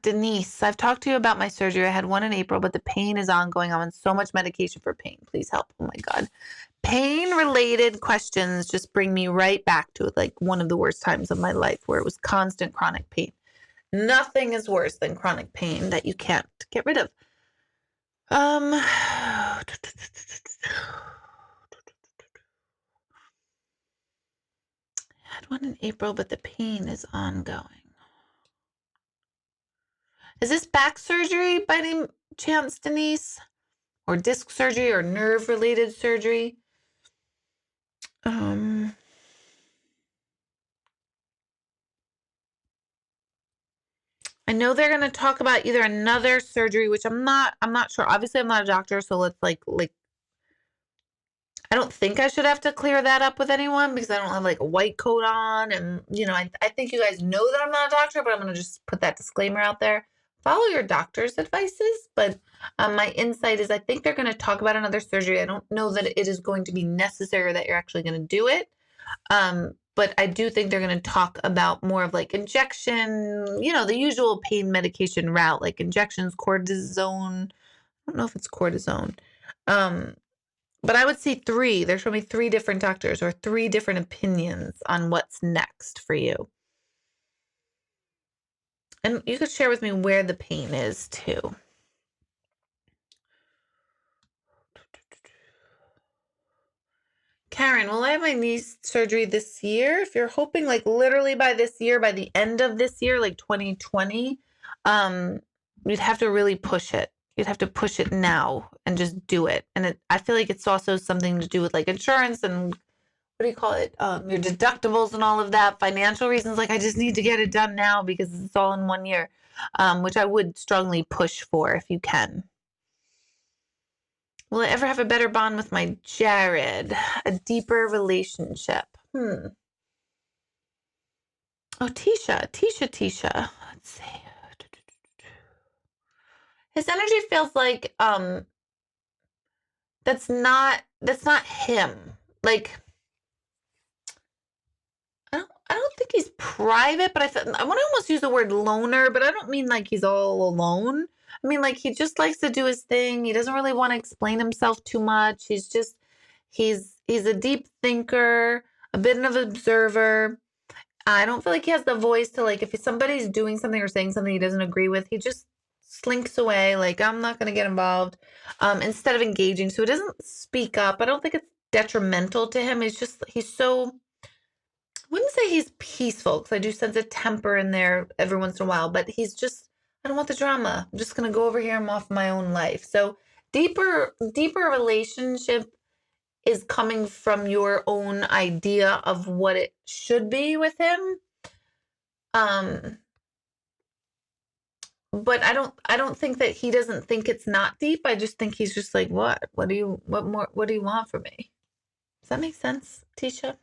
Denise, I've talked to you about my surgery. I had one in April, but the pain is ongoing. I'm on so much medication for pain. Please help. Oh my God. Pain-related questions just bring me right back to like one of the worst times of my life, where it was constant chronic pain. Nothing is worse than chronic pain that you can't get rid of. Had one in April, but the pain is ongoing. Is this back surgery by any chance, Denise? Or disc surgery or nerve-related surgery? I know they're going to talk about either another surgery, which I'm not sure. Obviously, I'm not a doctor, so let's like I don't think I should have to clear that up with anyone, because I don't have like a white coat on, and I think you guys know that I'm not a doctor, but I'm going to just put that disclaimer out there. Follow your doctor's advices, but my insight is I think they're going to talk about another surgery. I don't know that it is going to be necessary that you're actually going to do it. but I do think they're going to talk about more of like injection, the usual pain medication route, like injections, cortisone. I don't know if it's cortisone. But I would see three. They're showing me three different doctors or three different opinions on what's next for you. And you could share with me where the pain is too. Karen, will I have my knee surgery this year? If you're hoping like literally by this year, by the end of this year, like 2020, you'd have to really push it. You'd have to push it now and just do it. And I feel like it's also something to do with like insurance and what do you call it? Your deductibles and all of that, financial reasons. Like I just need to get it done now because it's all in 1 year, which I would strongly push for if you can. Will I ever have a better bond with my Jared? A deeper relationship? Oh, Tisha. Let's see. His energy feels like that's not him. Like I don't think he's private, but I want to almost use the word loner, but I don't mean like he's all alone. I mean like he just likes to do his thing. He doesn't really want to explain himself too much. He's a deep thinker, a bit of an observer. I don't feel like he has the voice to like if somebody's doing something or saying something he doesn't agree with, he just slinks away like I'm not going to get involved instead of engaging. So he doesn't speak up. I don't think it's detrimental to him. He's so I wouldn't say he's peaceful because I do sense a temper in there every once in a while, but I don't want the drama. I'm just going to go over here. I'm off my own life. So deeper relationship is coming from your own idea of what it should be with him. But I don't think that he doesn't think it's not deep. I just think he's just like, what do you want from me? Does that make sense, Tisha?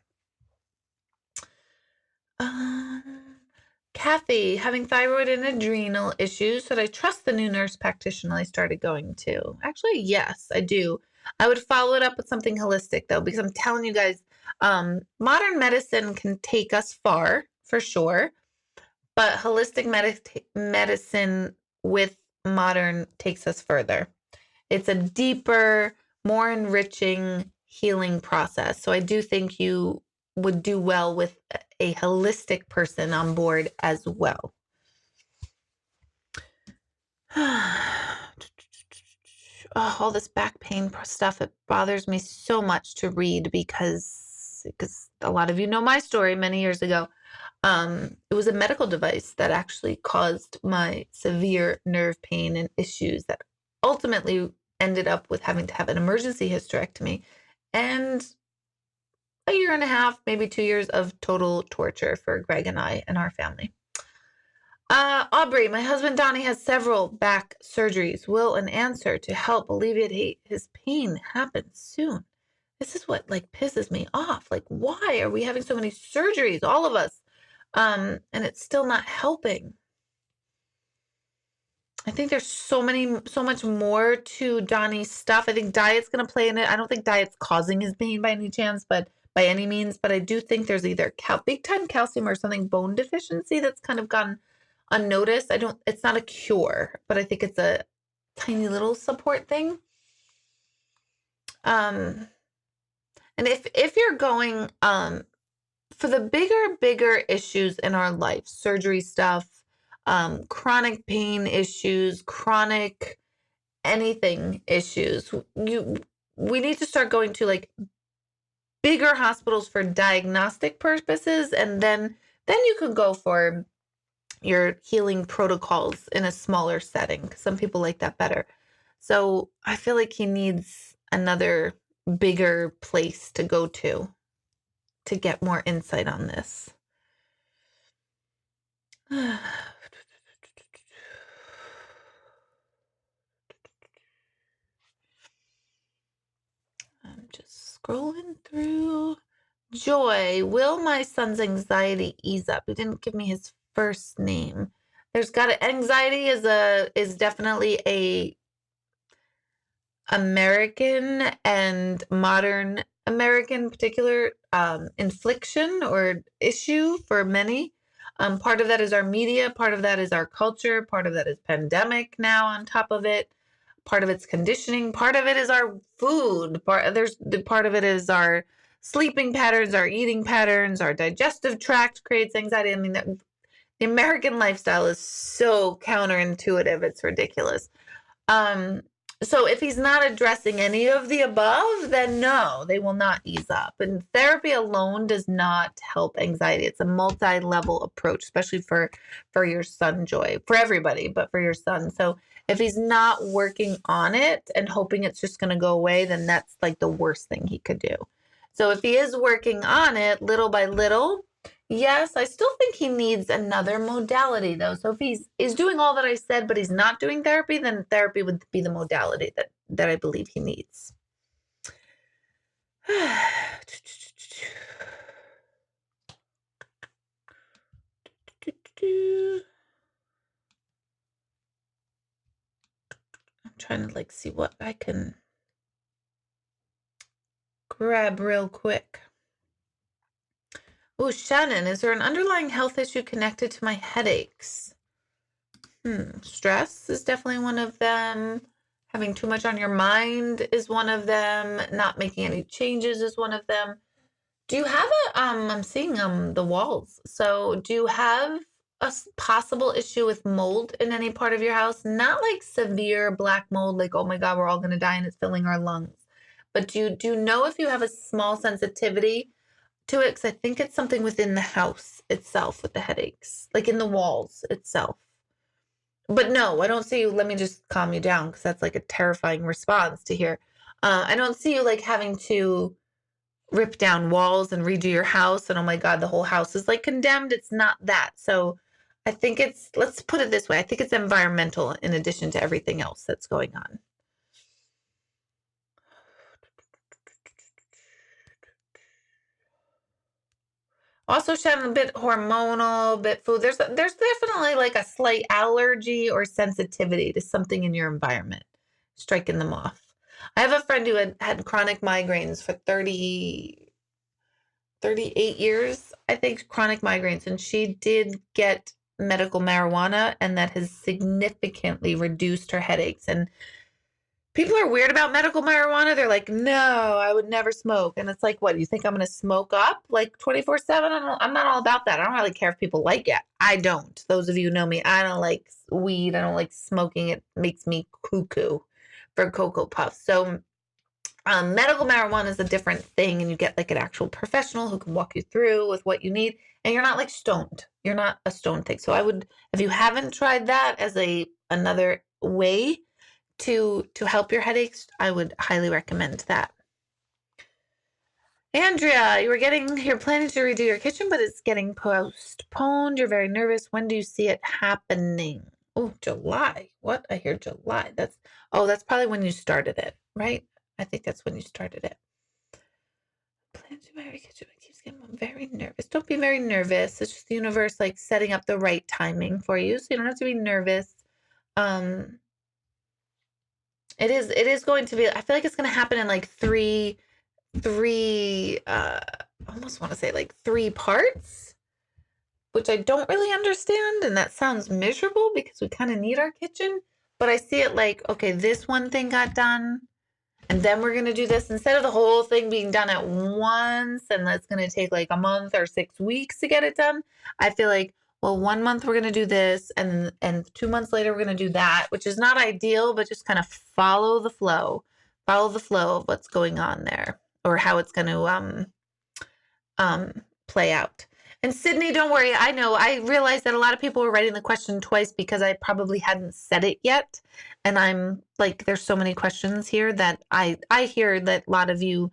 Kathy, having thyroid and adrenal issues, should I trust the new nurse practitioner I started going to? Actually, yes, I do. I would follow it up with something holistic though, because I'm telling you guys, modern medicine can take us far for sure, but holistic medicine with modern takes us further. It's a deeper, more enriching healing process. So I do think you would do well with a holistic person on board as well. All this back pain stuff, it bothers me so much to read because a lot of you know my story many years ago. It was a medical device that actually caused my severe nerve pain and issues that ultimately ended up with having to have an emergency hysterectomy and a year and a half, maybe 2 years of total torture for Greg and I and our family. Aubrey, my husband Donnie has several back surgeries. Will an answer to help alleviate his pain happen soon? This is what like pisses me off. Like, why are we having so many surgeries, all of us? And it's still not helping. I think there's so much more to Donnie's stuff. I think diet's going to play in it. I don't think diet's causing his pain by any chance, but by any means, but I do think there's either big time calcium or something bone deficiency that's kind of gone unnoticed. It's not a cure, but I think it's a tiny little support thing. And if you're going, for the bigger issues in our life, surgery stuff, chronic pain issues, chronic anything issues, we need to start going to like bigger hospitals for diagnostic purposes, and then you could go for your healing protocols in a smaller setting. Some people like that better. So I feel like he needs another bigger place to go to get more insight on this. I'm just scrolling through. Joy, will my son's anxiety ease up? He didn't give me his first name. Anxiety is definitely a American and modern American particular infliction or issue for many. Part of that is our media, part of that is our culture, part of that is pandemic now on top of it. Part of it's conditioning, part of it is our food, part of it is our sleeping patterns, our eating patterns, our digestive tract creates anxiety. I mean, the American lifestyle is so counterintuitive, it's ridiculous. Um, so if he's not addressing any of the above, then no, they will not ease up. And therapy alone does not help anxiety. It's a multi-level approach, especially for your son, Joy, for everybody, but for your son. So if he's not working on it and hoping it's just going to go away, then that's like the worst thing he could do. So if he is working on it little by little, yes, I still think he needs another modality though. So if he's doing all that I said, but he's not doing therapy, then therapy would be the modality that I believe he needs. I'm trying to see what I can grab real quick. Oh, Shannon, is there an underlying health issue connected to my headaches? Stress is definitely one of them. Having too much on your mind is one of them. Not making any changes is one of them. Do you have I'm seeing the walls. So do you have a possible issue with mold in any part of your house? Not like severe black mold, like, oh my God, we're all going to die and it's filling our lungs. But do you know if you have a small sensitivity to it? Because I think it's something within the house itself with the headaches, like in the walls itself. But no, I don't see you. Let me just calm you down because that's like a terrifying response to hear. I don't see you like having to rip down walls and redo your house and oh my God, the whole house is like condemned. It's not that. So I think let's put it this way. I think it's environmental in addition to everything else that's going on. Also, Shannon, a bit hormonal, bit food. There's definitely like a slight allergy or sensitivity to something in your environment, striking them off. I have a friend who had chronic migraines for 38 years, I think, chronic migraines, and she did get medical marijuana, and that has significantly reduced her headaches. And people are weird about medical marijuana. They're like, no, I would never smoke. And it's like, what, you think I'm going to smoke up like 24/7? I'm not all about that. I don't really care if people like it. I don't. Those of you who know me, I don't like weed. I don't like smoking. It makes me cuckoo for Cocoa Puffs. So medical marijuana is a different thing, and you get like an actual professional who can walk you through with what you need, and you're not like stoned. You're not a stone thing. So I would, if you haven't tried that as another way to help your headaches, I would highly recommend that. Andrea, you're planning to redo your kitchen, but it's getting postponed. You're very nervous. When do you see it happening? Oh, July. What? I hear July. That's probably when you started it, right? I think that's when you started it. Plan to marry kitchen, but keeps getting very nervous. Don't be very nervous. It's just the universe like setting up the right timing for you, so you don't have to be nervous. It is going to be, I feel like it's going to happen in like three, I almost want to say like 3 parts, which I don't really understand. And that sounds miserable because we kind of need our kitchen, but I see it like, okay, this one thing got done and then we're going to do this instead of the whole thing being done at once. And that's going to take like a month or 6 weeks to get it done. I feel like, well, 1 month we're going to do this, and 2 months later we're going to do that, which is not ideal, but just kind of follow the flow of what's going on there or how it's going to play out. And Sydney, don't worry. I know. I realized that a lot of people were writing the question twice because I probably hadn't said it yet. And I'm like, there's so many questions here that I hear that a lot of you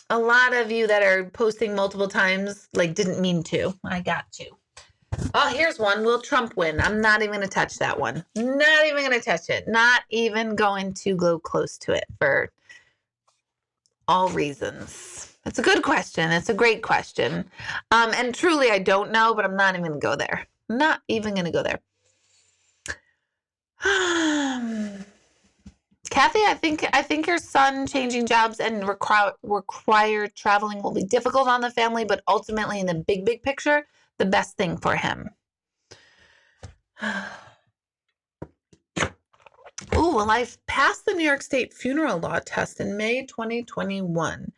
that are posting multiple times, like, didn't mean to. I got you. Oh, here's one. Will Trump win? I'm not even going to touch that one. Not even going to touch it. Not even going to go close to it for all reasons. It's a good question. It's a great question. And truly, I don't know, but I'm not even going to go there. Not even going to go there. Kathy, I think your son changing jobs and required traveling will be difficult on the family, but ultimately in the big picture, the best thing for him. Oh, well, I've passed the New York State funeral law test in May 2021.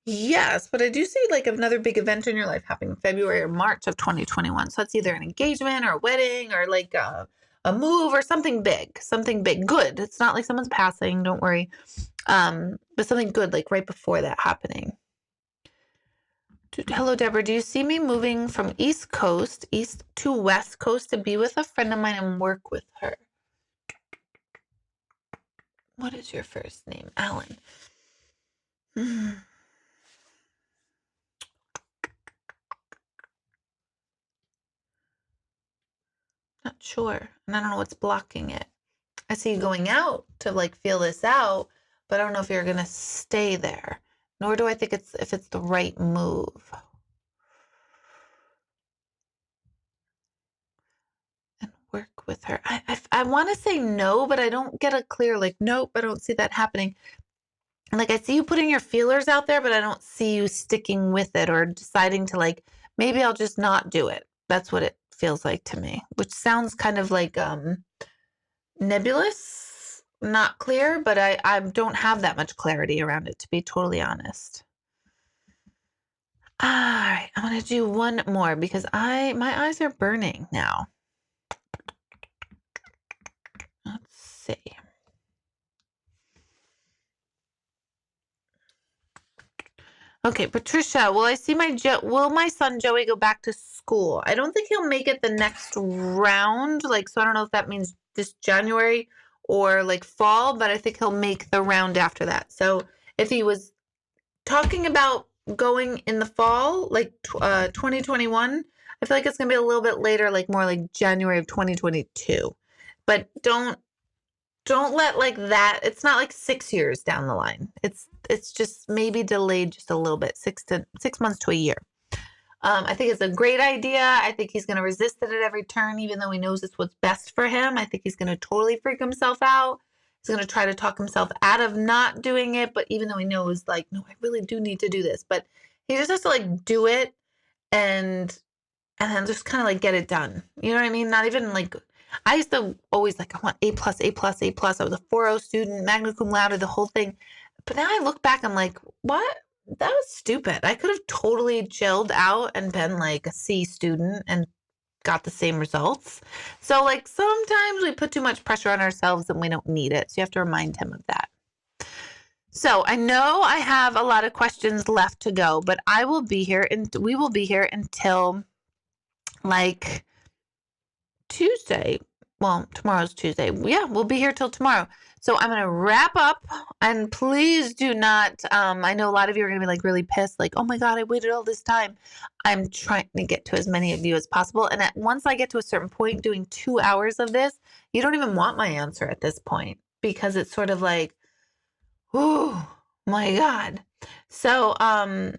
Yes, but I do see like another big event in your life happening in February or March of 2021. So it's either an engagement or a wedding or like a move or something big, good. It's not like someone's passing, don't worry. But something good like right before that happening. Hello, Deborah. Do you see me moving from East to West Coast to be with a friend of mine and work with her? What is your first name? Alan. Not sure. And I don't know what's blocking it. I see you going out to like feel this out, but I don't know if you're going to stay there. Nor do I think if it's the right move. And work with her. I want to say no, but I don't get a clear like, nope, I don't see that happening. And like I see you putting your feelers out there, but I don't see you sticking with it or deciding to like, maybe I'll just not do it. That's what it feels like to me, which sounds kind of like nebulous, not clear, but I don't have that much clarity around it, to be totally honest. All right, I'm going to do one more because my eyes are burning now. Let's see. Okay, Patricia, will my son Joey go back to school? I don't think he'll make it the next round. Like, so I don't know if that means this January or like fall, but I think he'll make the round after that. So if he was talking about going in the fall, like 2021, I feel like it's gonna be a little bit later, like more like January of 2022. But don't let like that. It's not like 6 years down the line. It's just maybe delayed just a little bit, 6 months to a year. I think it's a great idea. I think he's going to resist it at every turn, even though he knows it's what's best for him. I think he's going to totally freak himself out. He's going to try to talk himself out of not doing it. But even though he knows, like, no, I really do need to do this. But he just has to like do it and then just kind of like get it done. You know what I mean? Not even like, I used to always like, I want A plus, A plus, A plus. I was a 4.0 student, magna cum laude, the whole thing. But now I look back, I'm like, what? That was stupid. I could have totally chilled out and been like a C student and got the same results. So like sometimes we put too much pressure on ourselves and we don't need it. So you have to remind him of that. So I know I have a lot of questions left to go, but I will be here and we will be here until like Tuesday. Well, tomorrow's Tuesday. Yeah, we'll be here till tomorrow. So I'm going to wrap up and please do not, I know a lot of you are going to be like really pissed, like, oh my God, I waited all this time. I'm trying to get to as many of you as possible. And once I get to a certain point doing 2 hours of this, you don't even want my answer at this point because it's sort of like, oh my God. So, I'm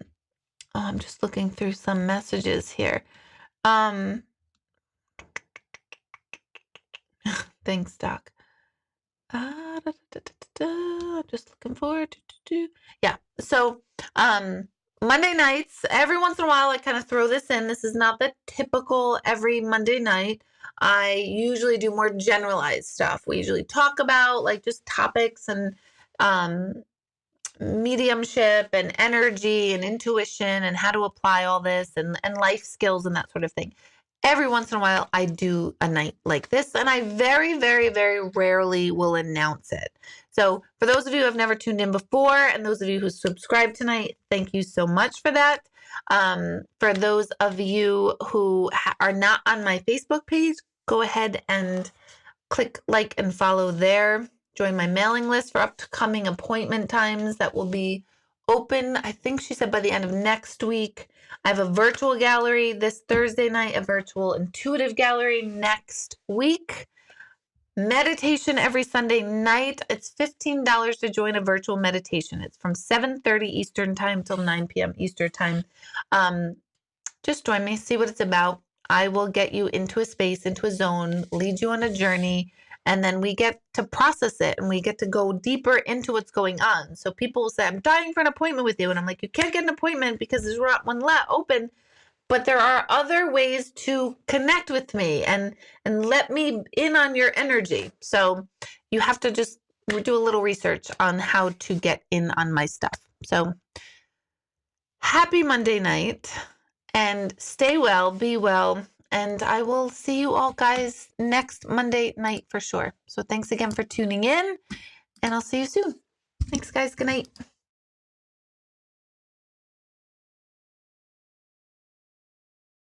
just looking through some messages here. Thanks, Doc. Just looking forward to. Yeah. So, Monday nights, every once in a while, I kind of throw this in. This is not the typical every Monday night. I usually do more generalized stuff. We usually talk about like just topics and, mediumship and energy and intuition and how to apply all this and life skills and that sort of thing. Every once in a while, I do a night like this, and I very, very, very rarely will announce it. So for those of you who have never tuned in before, and those of you who subscribed tonight, thank you so much for that. For those of you who are not on my Facebook page, go ahead and click like and follow there. Join my mailing list for upcoming appointment times that will be open, I think she said by the end of next week. I have a virtual gallery this Thursday night, a virtual intuitive gallery next week. Meditation every Sunday night. It's $15 to join a virtual meditation. It's from 7:30 Eastern time till 9 p.m. Eastern time. Just join me, see what it's about. I will get you into a space, into a zone, lead you on a journey, And then we get to process it and we get to go deeper into what's going on. So people will say, I'm dying for an appointment with you. And I'm like, you can't get an appointment because there's not one open. But there are other ways to connect with me and let me in on your energy. So you have to just do a little research on how to get in on my stuff. So happy Monday night, and stay well, be well, and I will see you all guys next Monday night for sure. So thanks again for tuning in, and I'll see you soon. Thanks, guys. Good night.